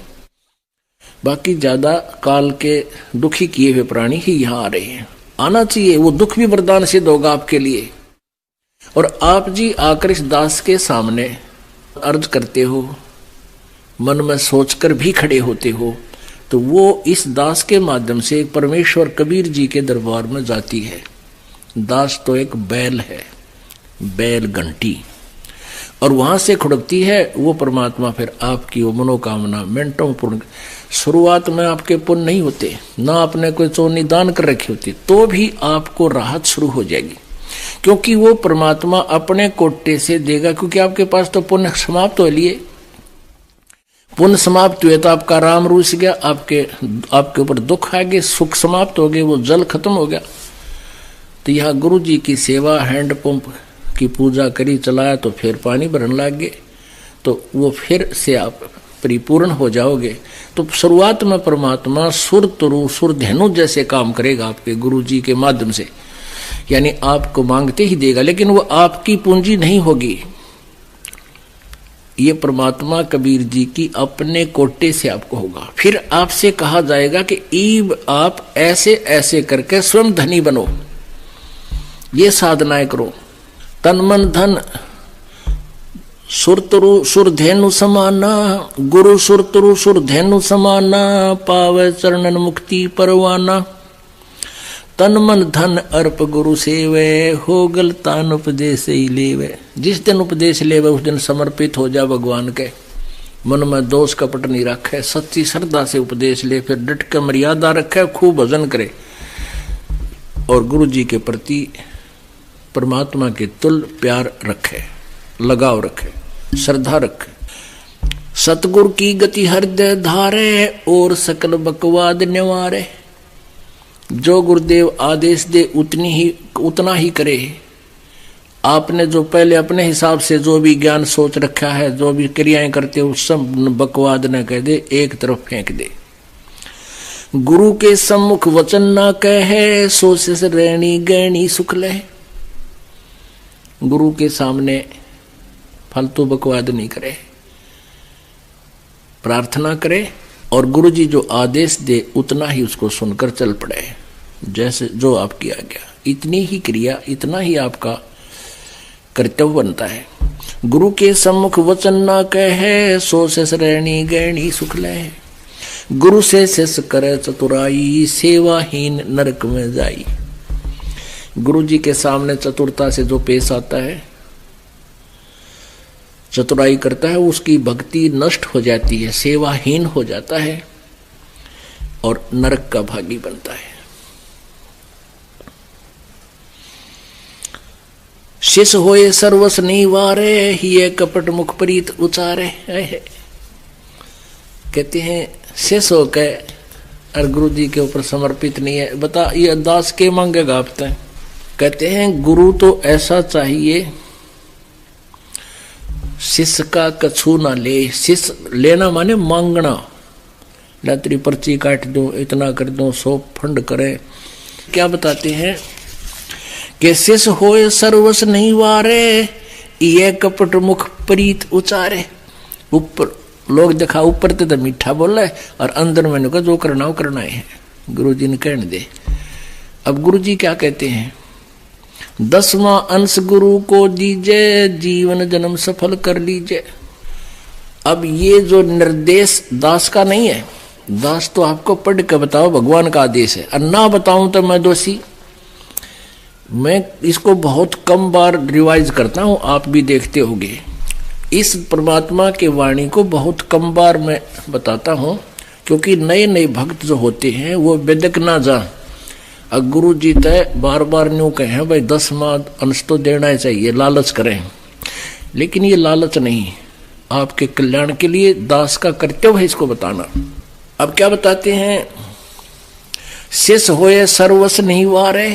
बाकी ज्यादा काल के दुखी किए हुए प्राणी ही यहाँ आ रहे हैं। आना चाहिए, वो दुख भी वरदान सिद्ध होगा आपके लिए। और आप जी आकर इस दास के सामने अर्ज करते हो, मन में सोचकर भी खड़े होते हो, तो वो इस दास के माध्यम से परमेश्वर कबीर जी के दरबार में जाती है। दास तो एक बैल है, बैल घंटी, और वहां से खुड़कती है वो परमात्मा। फिर आपकी वो मनोकामना मिनटों पूर्ण। शुरुआत में आपके पुण्य नहीं होते, ना आपने कोई चोनी दान कर रखी होती, तो भी आपको राहत शुरू हो जाएगी, क्योंकि वो परमात्मा अपने कोटे से देगा। क्योंकि आपके पास तो पुण्य समाप्त हो लिए, पुण्य समाप्त हुए तो आपका राम रूस गया, आपके ऊपर दुख आ गए, सुख समाप्त हो गए, वो जल खत्म हो गया। तो यहाँ गुरु जी की सेवा, हैंडपंप की पूजा करी, चलाया, तो फिर पानी भरने लग गए, तो वो फिर से आप परिपूर्ण हो जाओगे। तो शुरुआत में परमात्मा सुरतरु सुरधेनु जैसे काम करेगा आपके गुरु जी के माध्यम से, यानी आपको मांगते ही देगा, लेकिन वो आपकी पूंजी नहीं होगी। ये परमात्मा कबीर जी की अपने कोटे से आपको होगा। फिर आपसे कहा जाएगा कि ईब आप ऐसे ऐसे करके स्वयं धनी बनो, ये साधनाएं करो। तन मन धन सुरतरु सुरधेनु समाना, गुरु सुरतरु सुरधेनु समाना, पावे चरणन मुक्ति परवाना। तन मन धन अर्प गुरु सेवे, हो गल तान उपदेश ही लेवे। जिस दिन उपदेश लेवे उस दिन समर्पित हो जा भगवान के, मन में दोष कपट नहीं रखे, सच्ची श्रद्धा से उपदेश ले, फिर डट के मर्यादा रखे, खूब भजन करे, और गुरु जी के प्रति परमात्मा के तुल प्यार रखे, लगाव रखे, श्रद्धा रखे। सतगुर की गति हृदय धारे, और सकल बकवाद निवारे। जो गुरुदेव आदेश दे उतना ही करे। आपने जो पहले अपने हिसाब से जो भी ज्ञान सोच रखा है, जो भी क्रियाएं करते हो, सब बकवाद न कह दे, एक तरफ फेंक दे। गुरु के सम्मुख वचन ना कहे, सोच से रहनी गहनी सुख ले। गुरु के सामने फालतू बकवाद नहीं करे, प्रार्थना करे, और गुरु जी जो आदेश दे उतना ही उसको सुनकर चल पड़े, जैसे जो आपकी आज्ञा। इतनी ही क्रिया, इतना ही आपका कर्तव्य बनता है। गुरु के सम्मुख वचन ना कहे, सो शेष रहनी गहनी सुख ले। गुरु से शेष करे चतुराई, सेवाहीन नरक में जाई। गुरु जी के सामने चतुरता से जो पेश आता है, चतुराई करता है, उसकी भक्ति नष्ट हो जाती है, सेवाहीन हो जाता है और नरक का भागी बनता है। शिष होए सर्वस निवारे, ये कपट मुख प्रीत उचारे। कहते हैं शिष होकर और गुरु जी के ऊपर समर्पित नहीं है, बता ये दास के मांगेगा आपसे। कहते हैं गुरु तो ऐसा चाहिए शिष्य का कछु ना ले। शिष्य लेना माने मांगना, तेरी पर्ची काट दूं, इतना कर दूं, 100 फंड करे। क्या बताते हैं कि शिष्य होए सर्वस नहीं वारे, ये कपट मुख प्रीत उचारे। ऊपर लोग देखा ऊपर तो मीठा बोला है और अंदर मैंने कहा जो करना वो करना है। गुरु जी ने कहने दे। अब गुरु जी क्या कहते हैं, 10वां अंश गुरु को दीजिए, जीवन जन्म सफल कर लीजिए। अब ये जो निर्देश दास का नहीं है, दास तो आपको पढ़ के बताओ, भगवान का आदेश है, और ना बताऊं तो मैं दोषी। मैं इसको बहुत कम बार रिवाइज करता हूं, आप भी देखते होंगे। इस परमात्मा के वाणी को बहुत कम बार मैं बताता हूं, क्योंकि नए नए भक्त जो होते हैं वो बेदक ना जा। अब गुरु जी तय बार बार न्यू कहे भाई 10वां अंश तो देना ही चाहिए, लालच करें, लेकिन ये लालच नहीं, आपके कल्याण के लिए दास का कर्तव्य है इसको बताना। अब क्या बताते हैं, शेष होए सर्वस नहीं वारे,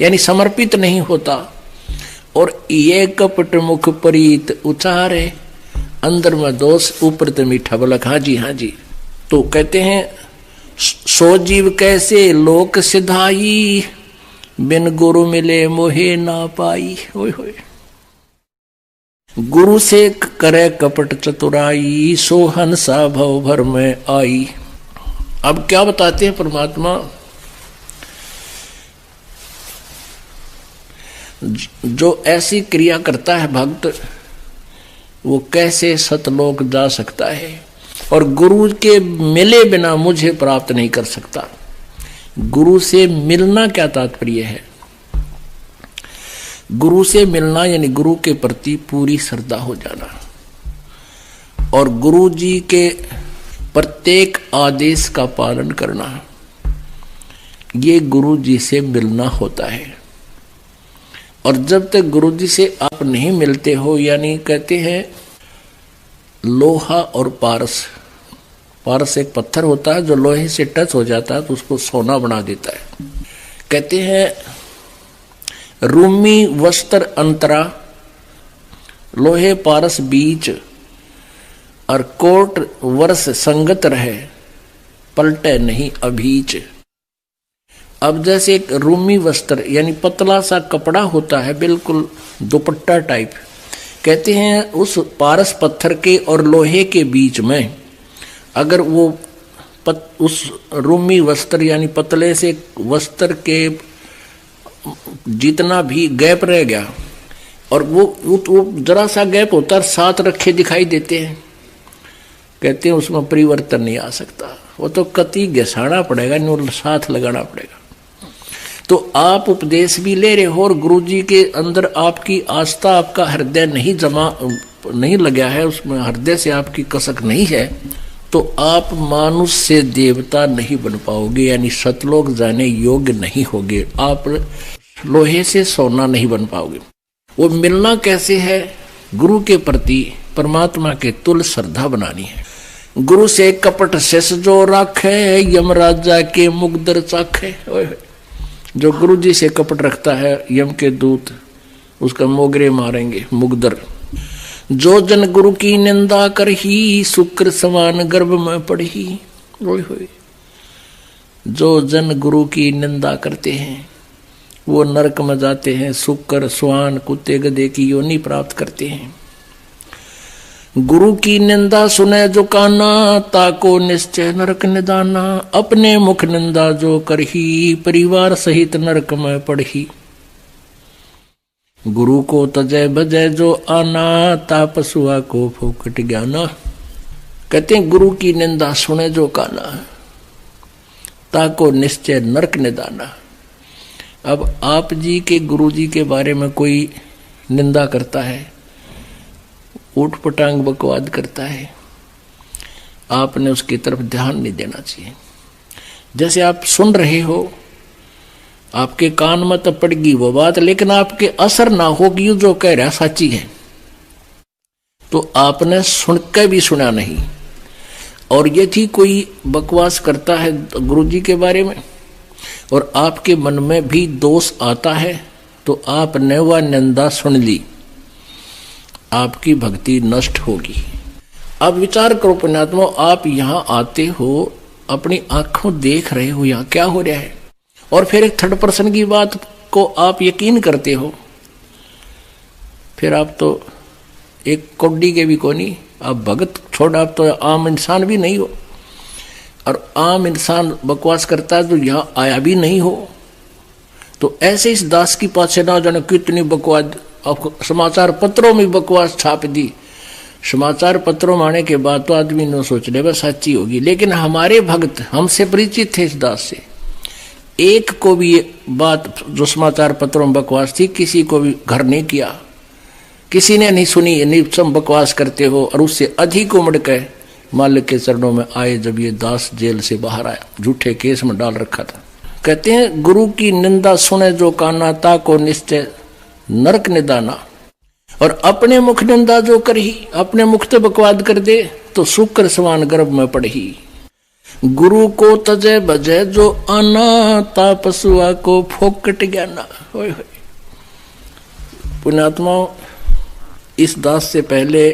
यानी समर्पित नहीं होता, और ये कपट मुख प्रीत उचारे, अंदर में दोष ऊपर तो मीठा बोला। हाँ जी हाँ जी। तो कहते हैं सो जीव कैसे लोक सिधाई, बिन गुरु मिले मोहे ना पाई। होय होय। गुरु से करे कपट चतुराई, सो हंसा भव भर में आई। अब क्या बताते हैं परमात्मा, जो ऐसी क्रिया करता है भक्त, वो कैसे सतलोक जा सकता है, और गुरु के मिले बिना मुझे प्राप्त नहीं कर सकता। गुरु से मिलना क्या तात्पर्य है, गुरु से मिलना यानी गुरु के प्रति पूरी श्रद्धा हो जाना, और गुरु जी के प्रत्येक आदेश का पालन करना, ये गुरु जी से मिलना होता है। और जब तक गुरु जी से आप नहीं मिलते हो, यानी कहते हैं लोहा और पारस, पारस एक पत्थर होता है जो लोहे से टच हो जाता है तो उसको सोना बना देता है। कहते हैं रूमी वस्त्र अंतरा, लोहे पारस बीच, और कोट वर्ष संगत रहे, पलटे नहीं अभीच। अब जैसे एक रूमी वस्त्र यानी पतला सा कपड़ा होता है, बिल्कुल दुपट्टा टाइप, कहते हैं उस पारस पत्थर के और लोहे के बीच में अगर वो उस रूमी वस्त्र यानी पतले से वस्त्र के जितना भी गैप रह गया, और वो जरा सा गैप होता है, साथ रखे दिखाई देते हैं, कहते हैं उसमें परिवर्तन नहीं आ सकता, वो तो कति घसाना पड़ेगा, नहीं साथ लगाना पड़ेगा। तो आप उपदेश भी ले रहे हो और गुरु जी के अंदर आपकी आस्था, आपका हृदय नहीं लगा है, उसमें हृदय से आपकी कसक नहीं है, तो आप मानुष से देवता नहीं बन पाओगे, यानी सतलोक जाने योग्य नहीं होगे, आप लोहे से सोना नहीं बन पाओगे। वो मिलना कैसे है, गुरु के प्रति परमात्मा के तुल श्रद्धा बनानी है। गुरु से कपट शेष जो राखे, यमराजा के मुगदर चाखे। जो गुरु जी से कपट रखता है, यम के दूत उसका मोगरे मारेंगे, मुगदर। जो जन गुरु की निंदा कर ही, शुक्र समान गर्भ में पड़ी। जो जन गुरु की निंदा करते हैं वो नरक में जाते हैं, शुक्र स्वान कुत्ते गधे की योनि प्राप्त करते हैं। गुरु की निंदा सुने जो काना, ताको निश्चय नरक निदाना। अपने मुख निंदा जो करही, परिवार सहित नरक में पड़ही। गुरु को तजय बजय जो आना, तापसुआ को फोकट ज्ञाना। कहते हैं गुरु की निंदा सुने जो काना, ताको निश्चय नरक निदाना। अब आप जी के गुरु जी के बारे में कोई निंदा करता है, ऊट पटांग बकवाद करता है, आपने उसकी तरफ ध्यान नहीं देना चाहिए। जैसे आप सुन रहे हो, आपके कान में तो पड़गी वो बात, लेकिन आपके असर ना होगी जो कह रहा सच्ची है, तो आपने सुन के भी सुना नहीं। और यदि कोई बकवास करता है गुरु जी के बारे में और आपके मन में भी दोष आता है, तो आपने वह निंदा सुन ली, आपकी भक्ति नष्ट होगी। अब विचार करो पुण्यात्मा, आप यहाँ आते हो, अपनी आंखों देख रहे हो यहाँ क्या हो रहा है, और फिर एक थर्ड पर्सन की बात को आप यकीन करते हो, फिर आप तो एक कौड़ी के भी को नहीं, आप भगत छोड़, आप तो आम इंसान भी नहीं हो, और आम इंसान बकवास करता है तो यहाँ आया भी नहीं हो। तो ऐसे इस दास की पाछे ना जाने कितनी बकवास, समाचार पत्रों में बकवास छाप दी। समाचार पत्रों में आने के बाद तो आदमी न सोच ले बस सच्ची होगी, लेकिन हमारे भक्त हमसे परिचित थे इस दास से, एक को भी ये बात जो समाचार पत्रों में बकवास थी किसी को भी घर नहीं किया, किसी ने नहीं सुनी, नहीं सब बकवास करते हो। और उससे अधिक उमड़ के मालिक के चरणों में आए जब ये दास जेल से बाहर आया, झूठे केस में डाल रखा था। कहते हैं गुरु की निंदा सुने जो काना, ता को निश्चय नरक निदाना। और अपने मुख निंदा जो करही, अपने मुख तो बकवाद कर दे तो शुक्र समान गर्भ में पड़ही। गुरु को तजे बजे जो आना, ता पशुआ को फोकट ज्ञाना। पुण्यात्माओं, इस दास से पहले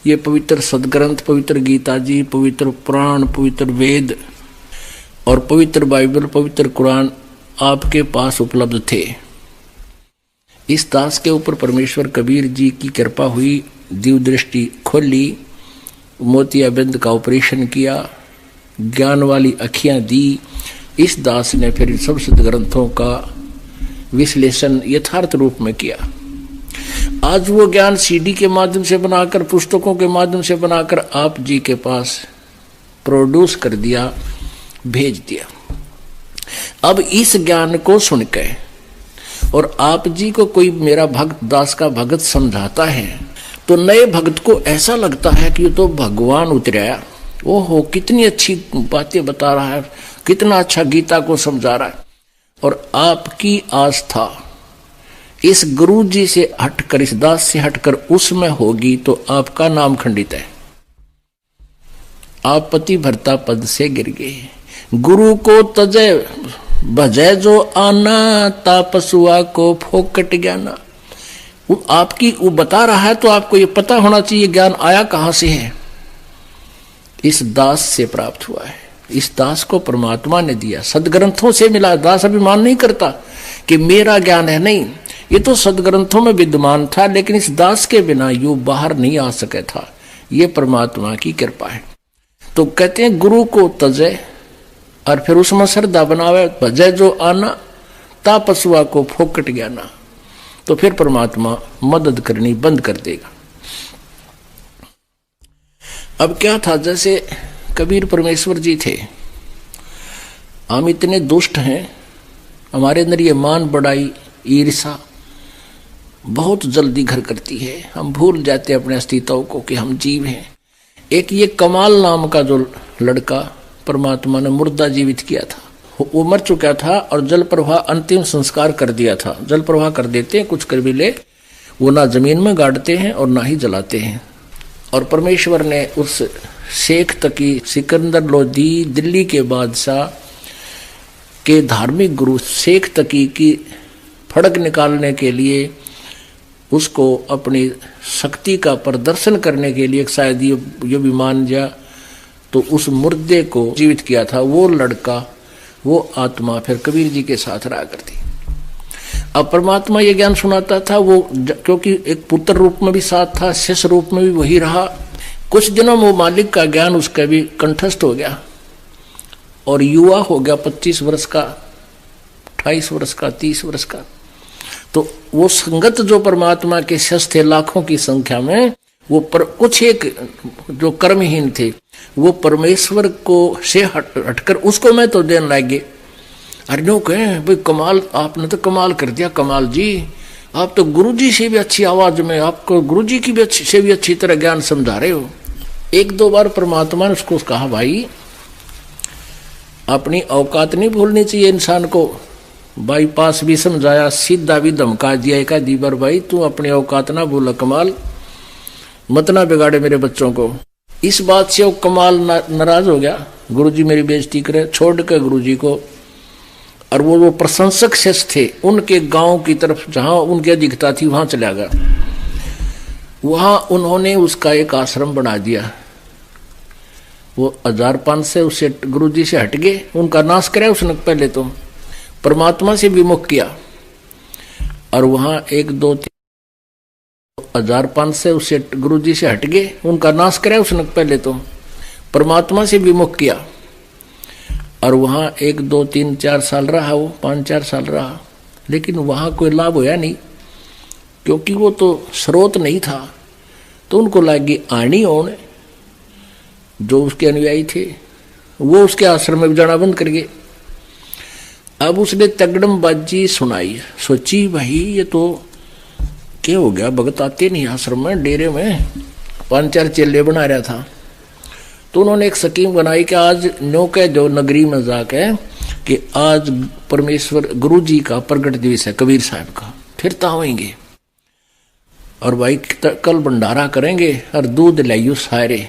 ये पवित्र सदग्रंथ, पवित्र गीता जी, पवित्र पुराण, पवित्र वेद और पवित्र बाइबल, पवित्र कुरान आपके पास उपलब्ध थे। इस दास के ऊपर परमेश्वर कबीर जी की कृपा हुई, दिव्य दृष्टि खोली, मोतियाबिंद का ऑपरेशन किया, ज्ञान वाली अखियां दी। इस दास ने फिर सब सदग्रंथों का विश्लेषण यथार्थ रूप में किया। आज वो ज्ञान सीडी के माध्यम से बनाकर, पुस्तकों के माध्यम से बनाकर आप जी के पास प्रोड्यूस कर दिया, भेज दिया। अब इस ज्ञान को सुनकर और आप जी को कोई मेरा भक्त, दास का भगत समझाता है तो नए भक्त को ऐसा लगता है कि ये तो भगवान उतराया, ओहो कितनी अच्छी बातें बता रहा है, कितना अच्छा गीता को समझा रहा है। और आपकी आस्था इस गुरु जी से हटकर, इस दास से हटकर उसमें होगी तो आपका नाम खंडित है, आप पति भरता पद से गिर गए। गुरु को तजे भजय जो आना, ता पशुआ को फोकट ज्ञाना। वो आपकी वो बता रहा है तो आपको ये पता होना चाहिए ज्ञान आया कहां से है, इस दास से प्राप्त हुआ है। इस दास को परमात्मा ने दिया, सदग्रंथों से मिला। दास अभिमान नहीं करता कि मेरा ज्ञान है, नहीं, ये तो सदग्रंथों में विद्यमान था, लेकिन इस दास के बिना यू बाहर नहीं आ सके था। ये परमात्मा की कृपा है। तो कहते हैं गुरु को तजे और फिर उसमें श्रद्धा बनावे, भजय जो आना, ता पशुआ को फोकट ज्ञाना। तो फिर परमात्मा मदद करनी बंद कर देगा। अब क्या था, जैसे कबीर परमेश्वर जी थे, हम इतने दुष्ट हैं, हमारे अंदर ये मान बढ़ाई, ईर्षा बहुत जल्दी घर करती है, हम भूल जाते अपने अस्तित्व को कि हम जीव हैं। एक ये कमाल नाम का जो लड़का परमात्मा ने मुर्दा जीवित किया था, वो मर चुका था और जल प्रवाह अंतिम संस्कार कर दिया था। जल प्रवाह कर देते हैं कुछ कबीले, वो ना जमीन में गाड़ते हैं और ना ही जलाते हैं। और परमेश्वर ने उस शेख तकी, सिकंदर लोधी, दिल्ली के बादशाह के धार्मिक गुरु शेख तकी की फड़क निकालने के लिए, उसको अपनी शक्ति का प्रदर्शन करने के लिए शायद ये भी मान जा, तो उस मुर्दे को जीवित किया था। वो लड़का, वो आत्मा फिर कबीर जी के साथ रहा करती। अब परमात्मा ये ज्ञान सुनाता था, वो क्योंकि एक पुत्र रूप में भी साथ था, शिष्य रूप में भी वही रहा। कुछ दिनों में वो मालिक का ज्ञान उसका भी कंठस्थ हो गया और युवा हो गया, 25 वर्ष का, 28 वर्ष का, 30 वर्ष का। तो वो संगत जो परमात्मा के शिष्य थे लाखों की संख्या में, वो कुछ एक जो कर्महीन थे, वो परमेश्वर को से हटकर उसको मैं तो देने लगे। अरे नो कहे भाई कमाल, आपने तो कमाल कर दिया कमाल जी, आप तो गुरु जी से भी अच्छी आवाज में, आपको गुरु जी की भी से भी अच्छी तरह ज्ञान समझा रहे हो। एक दो बार परमात्मा ने उसको कहा, भाई अपनी औकात नहीं भूलनी चाहिए इंसान को। बाईपास भी समझाया, सीधा भी धमका दिया एक आधी बार, भाई तू अपनी औकात ना भूल, कमाल मत ना बिगाड़े मेरे बच्चों को। इस बात से वो कमाल नाराज हो गया, गुरुजी मेरी बेइज्जती करे, छोड़ के गुरुजी को। और वो प्रशंसक शिष्य थे, उनके गांव की तरफ जहां उनकी अधिकता थी वहां चला गया। वहां उन्होंने उसका एक आश्रम बना दिया। वो 1500 उससे गुरुजी से हट गए, उनका नाश कराया उसने पहले तो, परमात्मा से विमुख किया। और वहां 1 2 3 1500 उससे गुरुजी से हट गए, उनका नाश कराया उसने पहले तो, परमात्मा से विमुख किया। और वहां 1 2 3 4 साल रहा, वो 5-4 साल रहा, लेकिन वहां कोई लाभ होया नहीं, क्योंकि वो तो स्रोत नहीं था। तो उनको लगी आनी होने, जो उसके अनुयायी थे वो उसके आश्रम में जाना बंद कर गए। अब उसने तगड़मबाजी सुनाई, सोची भाई ये तो क्या हो गया, भगत आते नहीं आश्रम में, डेरे में 5-4 चेले बना रहा था। तो उन्होंने एक स्कीम बनाई कि आज न्यो के जो नगरी में जाके कि आज परमेश्वर गुरु जी का प्रगट दिवस है, कबीर साहब का, फिर तावेंगे और भाई कल भंडारा करेंगे और दूध लाइयो सारे।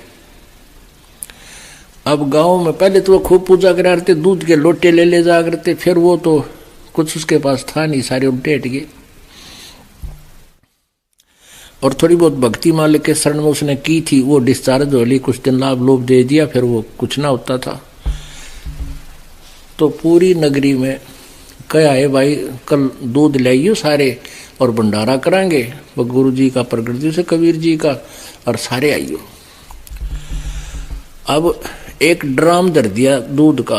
अब गांव में पहले तो वो खूब पूजा करा करते, दूध के लोटे ले जा करते, फिर वो तो कुछ उसके पास था नहीं, सारे उल्टे हट गए। और थोड़ी बहुत भक्ति मालिक के शरण में उसने की थी, वो डिस्चार्ज हो ली, कुछ दिन लाभ लोभ दे दिया, फिर वो कुछ ना होता था। तो पूरी नगरी में क्या है भाई, कल दूध लाइयो सारे और भंडारा करांगे, वो गुरु जी का प्रगट दिवस है, कबीर जी का, और सारे आइयो। अब एक ड्राम धर दिया दूध का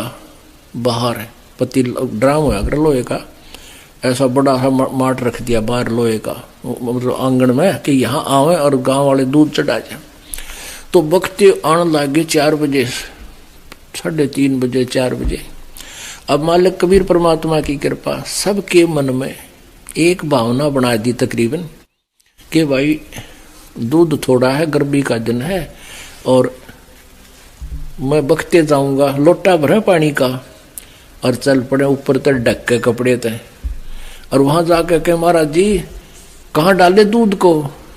बाहर, पतील ड्राम होया कर लोहे का, ऐसा बड़ा सा माट रख दिया बाहर लोहे का, मतलब आंगन में, कि यहाँ आवे और गांव वाले दूध चढ़ा जाए। तो बख्ते आने लगे 4 बजे, 3:30 बजे, 4 बजे। अब मालिक कबीर परमात्मा की कृपा, सबके मन में एक भावना बना दी तकरीबन कि भाई दूध थोड़ा है, गर्मी का दिन है, और मैं बखते जाऊंगा, लोटा भरा पानी का, और चल पड़े ऊपर तक ढक के कपड़े थे। और वहां जाकर के महाराज जी कहाँ डाले दूध को,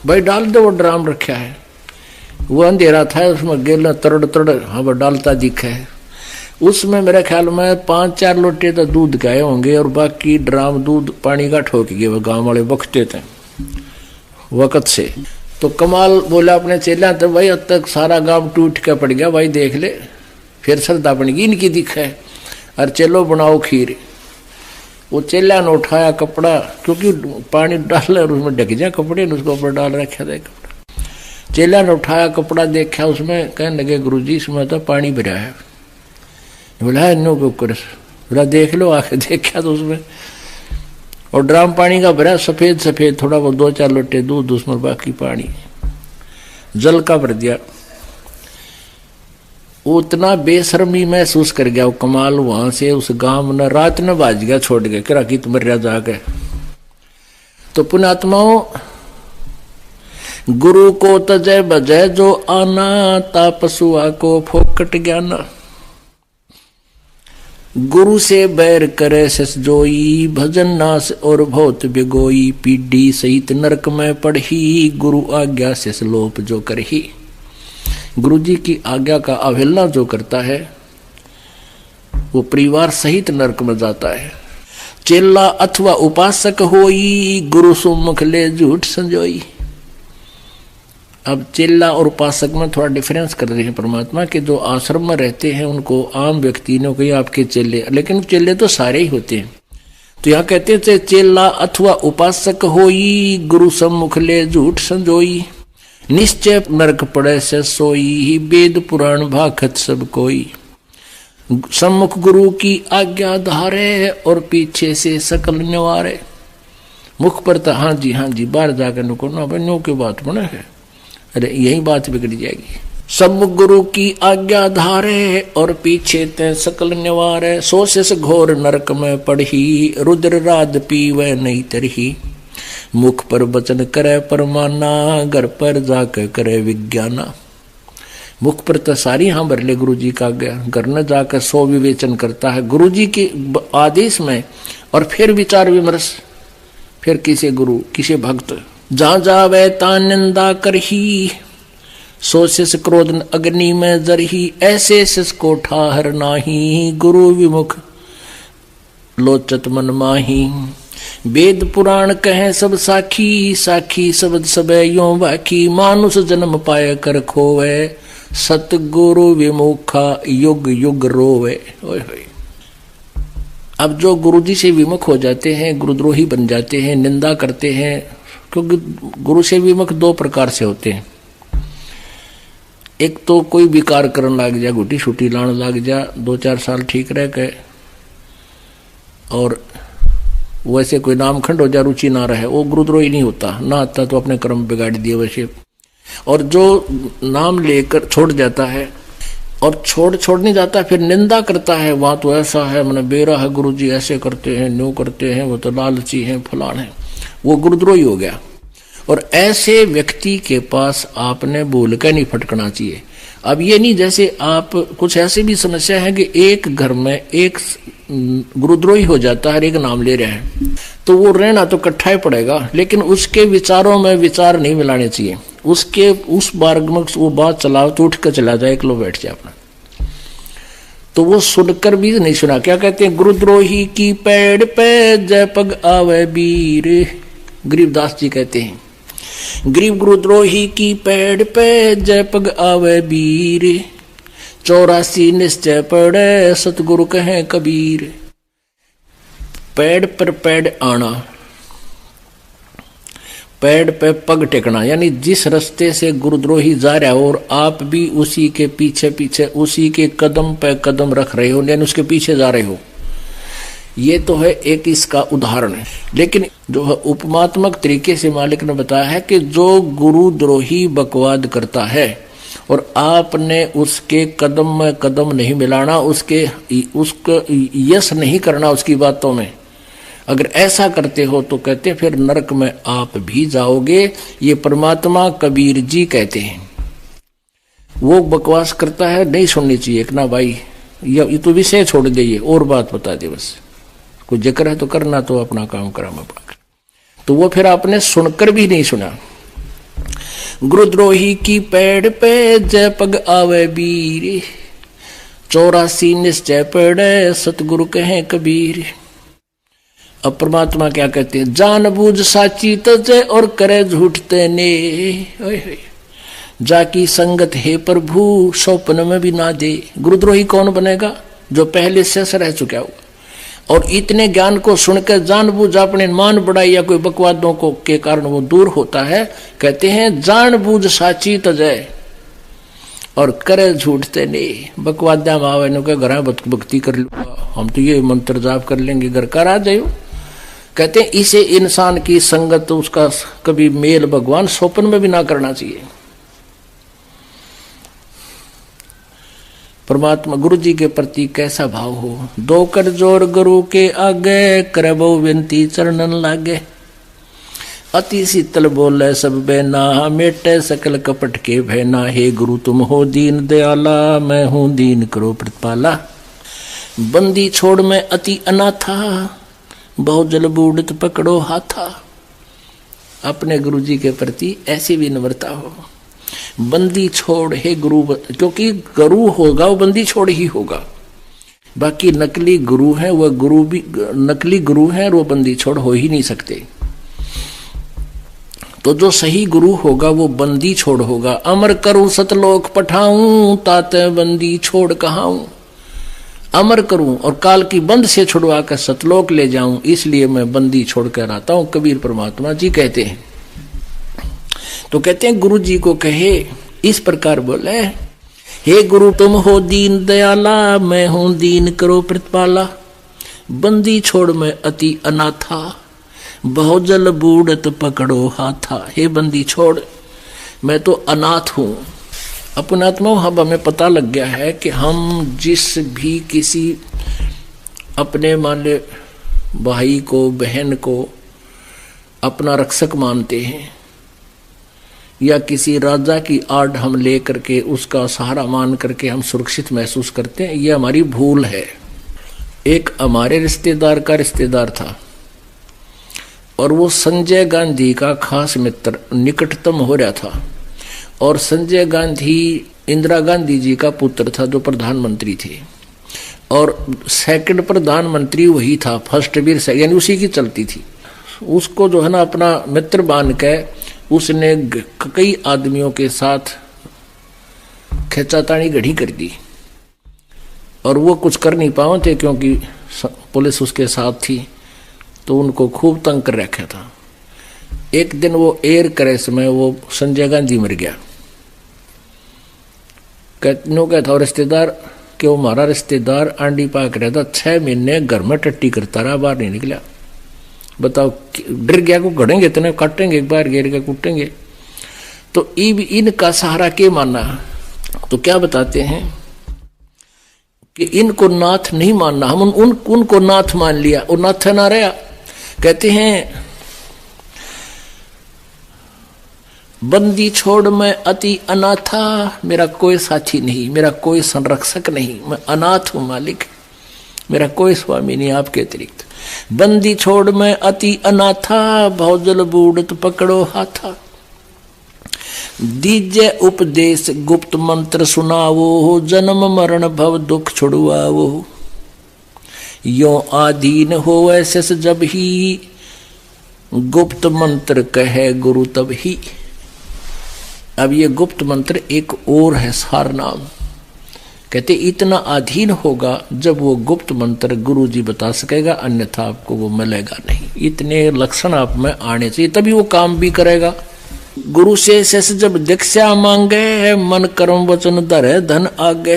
भाई डाल दे, वो ड्राम रखा है, वो अंधेरा था, उसमें गेला तड़ तड़ हाँ वो डालता दिखा है। उसमें मेरे ख्याल में 5-4 लोटे तो दूध गए होंगे, और बाकी ड्राम दूध पानी का ठोक गए, वो गाँव वाले बखते थे वक़्त से। तो कमाल बोला अपने चेला, तो भाई अब तक सारा गांव टूट के पड़ गया, भाई देख ले, फिर श्रद्धा बन गई इनकी दिख है, और चलो बनाओ खीर। वो चेला ने उठाया कपड़ा, क्योंकि पानी डाल और उसमें ढक जाए कपड़े, उसको ऊपर डाल रखा था कपड़ा। चेला ने उठाया कपड़ा, देखा उसमें, कहने लगे गुरुजी इसमें तो पानी भरा है। बोला नो के ऊपर, बोला देख लो, आके देखा तो उसमें, और ड्राम पानी का भरा, सफेद सफेद, थोड़ा बहुत 2-4 लोटे दूध उसमें, बाकी पानी जल का भर दिया। उतना बेशर्मी महसूस कर गया वो कमाल, वहां से उस गांव में रात न बाज गया, छोड़ गया किरा की तुम मर जाके। तो पुण्यात्माओं, गुरु को तजय बजय जो आना, तापसुआ को फोकट ज्ञाना। गुरु से बैर करे सस जोई, भजन नास और बहुत बिगोई, पीढ़ी सहित नरक में पढ़ी, गुरु आज्ञा से लोप जो करही। गुरु जी की आज्ञा का अवहेलना जो करता है वो परिवार सहित नरक में जाता है। चेला अथवा उपासक होई, गुरु सुमुख ले झूठ संजोई। अब चेला और उपासक में थोड़ा डिफरेंस कर रहे हैं परमात्मा के, जो आश्रम में रहते हैं उनको आम व्यक्ति ने कही आपके चेले, लेकिन चेले तो सारे ही होते हैं। तो यहाँ कहते थे चेला अथवा उपासक होई, गुरु सम्मुख ले झूठ संजोई, निश्चय नरक पड़े से सोई, वेद पुराण भाखत सब कोई। सम्मुख गुरु की आज्ञा धारे, और पीछे से सकल निवारे। मुख पर तो हाँ जी बाहर जाकर नुको ना, भाई नो की बात बने है, अरे यही बात बिगड़ जाएगी। सम्मुख गुरु की आज्ञा धारे, और पीछे ते सकल निवारे। सोशस घोर नरक में पढ़ी, रुद्र राध पीवे नहीं तरही। मुख पर वचन करे परमाना, घर पर जाकर करे विज्ञाना। मुख पर तो सारी हाँ भर ले गुरु जी का आज्ञा, घर न जाकर सो विवेचन करता है गुरु जी के आदेश में, और फिर विचार विमर्श, फिर किसी गुरु किसी भक्त। जा जावे ता निंदा करही, सोशिस क्रोध अग्नि में जरही। ऐसे शिष को ठाहर नाही, गुरु विमुख लोचत मन माही। वेद पुराण कहें सब साखी, साखी शब्द सबे यों बाकी, मानुष जन्म पाए कर खोवे, सतगुरु विमुखा युग युग रोवे। ओए होए। अब जो गुरुजी से विमुख हो जाते हैं, गुरुद्रोही बन जाते हैं, निंदा करते हैं, क्योंकि गुरु से विमुख दो प्रकार से होते हैं। एक तो कोई विकार करने लग जा, गुटी छुटी लाने लग जा, 2-4 साल ठीक रह गए और वैसे कोई नाम खंड हो जा, रुचि ना रहे, वो गुरुद्रोही नहीं होता। ना आता तो अपने कर्म बिगाड़ दिए वैसे। और जो नाम लेकर छोड़ जाता है और छोड़ नहीं जाता, फिर निंदा करता है, वहां तो ऐसा है, मैंने बेरा है, गुरुजी ऐसे करते हैं, न्यू करते हैं, वो तो लालची हैं, फलान है, वो गुरुद्रोही हो गया। और ऐसे व्यक्ति के पास आपने बोल कर नहीं फटकना चाहिए। अब ये नहीं, जैसे आप कुछ ऐसी भी समस्या है कि एक घर में एक गुरुद्रोही हो जाता है, एक नाम ले रहे हैं, तो वो रहना तो इकट्ठा ही पड़ेगा, लेकिन उसके विचारों में विचार नहीं मिलाने चाहिए। उसके उस मार्ग में वो बात चलाओ तो उठ कर चला जाए, एक लो बैठ जाए अपना, तो वो सुनकर भी नहीं सुना। क्या कहते हैं, गुरुद्रोही की पेड़ पे जय पग आवे वीर, गरीबदास जी कहते हैं, गरीब गुरुद्रोही की पेड़ पे जय पग आवे वीर, 84 निश्चय पड़े सतगुरु कहें कबीर। पेड़ पर पेड़ आना, पेड़ पे पग टेकना, यानी जिस रास्ते से गुरुद्रोही जा रहा हो और आप भी उसी के पीछे पीछे, उसी के कदम पे कदम रख रहे हो, यानी उसके पीछे जा रहे हो। ये तो है एक इसका उदाहरण है। लेकिन जो है उपमात्मक तरीके से मालिक ने बताया है कि जो गुरुद्रोही बकवाद करता है और आपने उसके कदम में कदम नहीं मिलाना, उसको यश नहीं करना उसकी बातों में, अगर ऐसा करते हो तो कहते फिर नरक में आप भी जाओगे। ये परमात्मा कबीर जी कहते हैं। वो बकवास करता है, नहीं सुननी चाहिए कि ना भाई, ये तो विषय छोड़ दे, और बात बता दे, बस कोई जिक्र है तो करना, तो अपना काम करा मैं अपना। तो वो फिर आपने सुनकर भी नहीं सुना। गुरुद्रोही की पेड़ पे जय पग आवे वीर, 84 निश्चय पड़े सतगुरु कहें कबीर। अब परमात्मा क्या कहते हैं, जान बूझ साची तजय और करे झूठ तेने, जाकी संगत है प्रभु स्वप्न में भी ना दे। गुरुद्रोही कौन बनेगा, जो पहले से रह चुका होगा और इतने ज्ञान को सुनकर जानबूझ अपने मान बढ़ाई या कोई बकवादों को के कारण वो दूर होता है। कहते हैं जानबूझ साची तजय और करे झूठते नहीं। बकवादा मावे नो के घर भक्ति कर लो, हम तो ये मंत्र जाप कर लेंगे, घर का आ जाओ। कहते हैं इसे इंसान की संगत, उसका कभी मेल भगवान स्वप्न में भी ना करना चाहिए। परमात्मा गुरु जी के प्रति कैसा भाव हो, दो कर जोर गुरु के आगे, करबो विनती चरणन लागे। अति शीतल बोले सब बेना, मेटे सकल कपट के भैना। हे गुरु तुम हो दीन दयाला, मैं हूं दीन करो प्रतिपाला। बंदी छोड़ में अति अनाथा, बहुत जल बूढ़त पकड़ो हाथा। अपने गुरु जी के प्रति ऐसी विनम्रता हो। बंदी छोड़ हे गुरु, क्योंकि गुरु होगा वो बंदी छोड़ ही होगा। बाकी नकली गुरु है, वह गुरु भी नकली गुरु है और वो बंदी छोड़ हो ही नहीं सकते। तो जो सही गुरु होगा वो बंदी छोड़ होगा। अमर करूं सतलोक पठाऊं, ताते बंदी छोड़ कहाऊं। अमर करूं और काल की बंद से छुड़वा कर सतलोक ले जाऊं, इसलिए मैं बंदी छोड़ कर आता हूं, कबीर परमात्मा जी कहते हैं। तो कहते हैं गुरु जी को कहे इस प्रकार बोले, हे गुरु तुम हो दीन दयाला, मैं हूं दीन करो प्रतिपाला। बंदी छोड़ में अति अनाथा, बहुत जल बूढ़त पकड़ो हाथा। हे बंदी छोड़, मैं तो अनाथ हूं। अपनात्मा अब हमें पता लग गया है कि हम जिस भी किसी अपने मान ले भाई को, बहन को अपना रक्षक मानते हैं, या किसी राजा की आड़ हम ले करके उसका सहारा मान करके हम सुरक्षित महसूस करते हैं, यह हमारी भूल है। एक हमारे रिश्तेदार का रिश्तेदार था और वो संजय गांधी का खास मित्र, निकटतम हो रहा था। और संजय गांधी इंदिरा गांधी जी का पुत्र था जो प्रधानमंत्री थे, और सेकंड प्रधानमंत्री वही था, फर्स्ट भी यानी उसी की चलती थी। उसको जो है ना अपना मित्र मान के उसने कई आदमियों के साथ खींचातानी गढ़ी कर दी और वो कुछ कर नहीं पाए थे क्योंकि पुलिस उसके साथ थी, तो उनको खूब तंग कर रखा था। एक दिन वो एयर क्रैश में वो संजय गांधी मर गया। कहता था रिश्तेदार कि वो हमारा रिश्तेदार आंडी पाक रहता 6 महीने घर में टट्टी करता रहा, बाहर नहीं निकला। बताओ, डर गया को गड़ेंगे इतने काटेंगे, एक बार घेर के कूटेंगे। तो इनका सहारा के माना, तो क्या बताते हैं कि इनको नाथ नहीं मानना, हम उनको नाथ मान लिया और नाथ ना रहा। कहते हैं बंदी छोड़ मैं अति अनाथा, मेरा कोई साथी नहीं, मेरा कोई संरक्षक नहीं, मैं अनाथ हूं मालिक, मेरा कोई स्वामी नहीं आपके अतिरिक्त। बंदी छोड़ मैं अति अनाथा, भौजल बूढ़त पकड़ो हाथा। दीजे उपदेश गुप्त मंत्र सुनावो, जन्म मरण भव दुख छुड़वावो। यो आधीन हो ऐसे जब ही, गुप्त मंत्र कहे गुरु तब ही। अब ये गुप्त मंत्र एक और है सार नाम। कहते इतना अधीन होगा जब वो गुप्त मंत्र गुरु जी बता सकेगा, अन्यथा आपको वो मिलेगा नहीं। इतने लक्षण आप में आने चाहिए तभी वो काम भी करेगा। गुरु से शेष जब दीक्षा मांगे, मन कर्म वचन धरे धन आगे।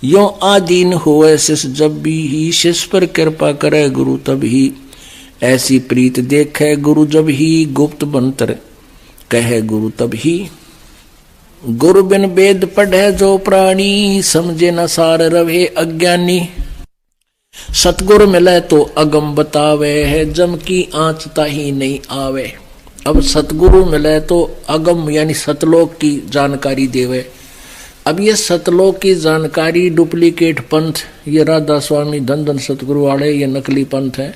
यो आधीन होए शिष जब भी ही, शिष पर कृपा करे गुरु तब ही। ऐसी प्रीत देखे गुरु जब ही, गुप्त मंत्र कहे गुरु तब ही। गुरु बिन वेद पढ़े जो प्राणी, समझे न सार रवे अज्ञानी। सतगुरु मिले तो अगम बतावे है, जम की आंचता ही नहीं आवे। अब सतगुरु मिले तो अगम यानी सतलोक की जानकारी देवे। अब ये सतलोक की जानकारी डुप्लीकेट पंथ, ये राधा स्वामी धन धन सतगुरु वाले ये नकली पंथ है,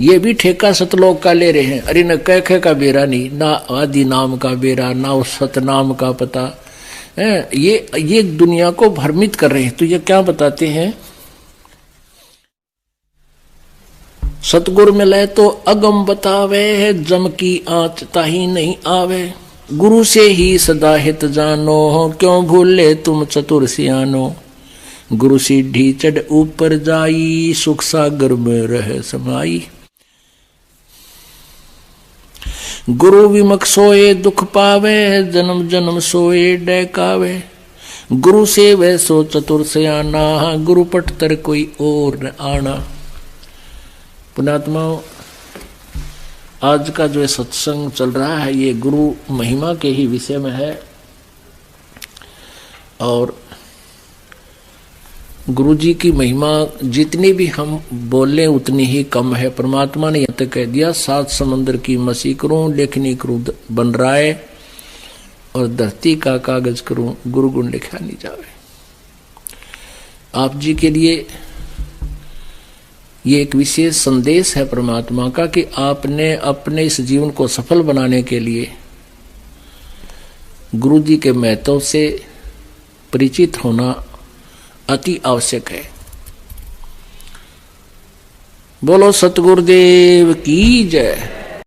ये भी ठेका सतलोक का ले रहे हैं। अरे न कैखे का बेरा नहीं, ना आदि नाम का बेरा, ना उस सतनाम का पता है। ये दुनिया को भ्रमित कर रहे हैं। तो ये क्या बताते हैं, सतगुरु मिले तो अगम बतावे है, जम की आंच ताही नहीं आवे। गुरु से ही सदा हित जानो, क्यों भूले तुम चतुर सियानो। गुरु सीढ़ी चढ़ ऊपर जाई, सुख सागर में रहे समाई। गुरु विमुख सोए दुख पावे, जन्म जन्म सोए डैकावे। गुरु से वह सो चतुर सियाना, गुरु पट तर कोई और न आना। पुण्यात्मा, आज का जो सत्संग चल रहा है ये गुरु महिमा के ही विषय में है। और गुरु जी की महिमा जितनी भी हम बोले उतनी ही कम है। परमात्मा ने यह तक कह दिया, 7 समंदर की मसी करूं, लेखनी करूं बन रहा है, और धरती का कागज करूं, गुरु गुण लिखा नहीं जावे। आप जी के लिए ये एक विशेष संदेश है परमात्मा का कि आपने अपने इस जीवन को सफल बनाने के लिए गुरु जी के महत्व से परिचित होना अति आवश्यक है। बोलो सतगुरुदेव की जय।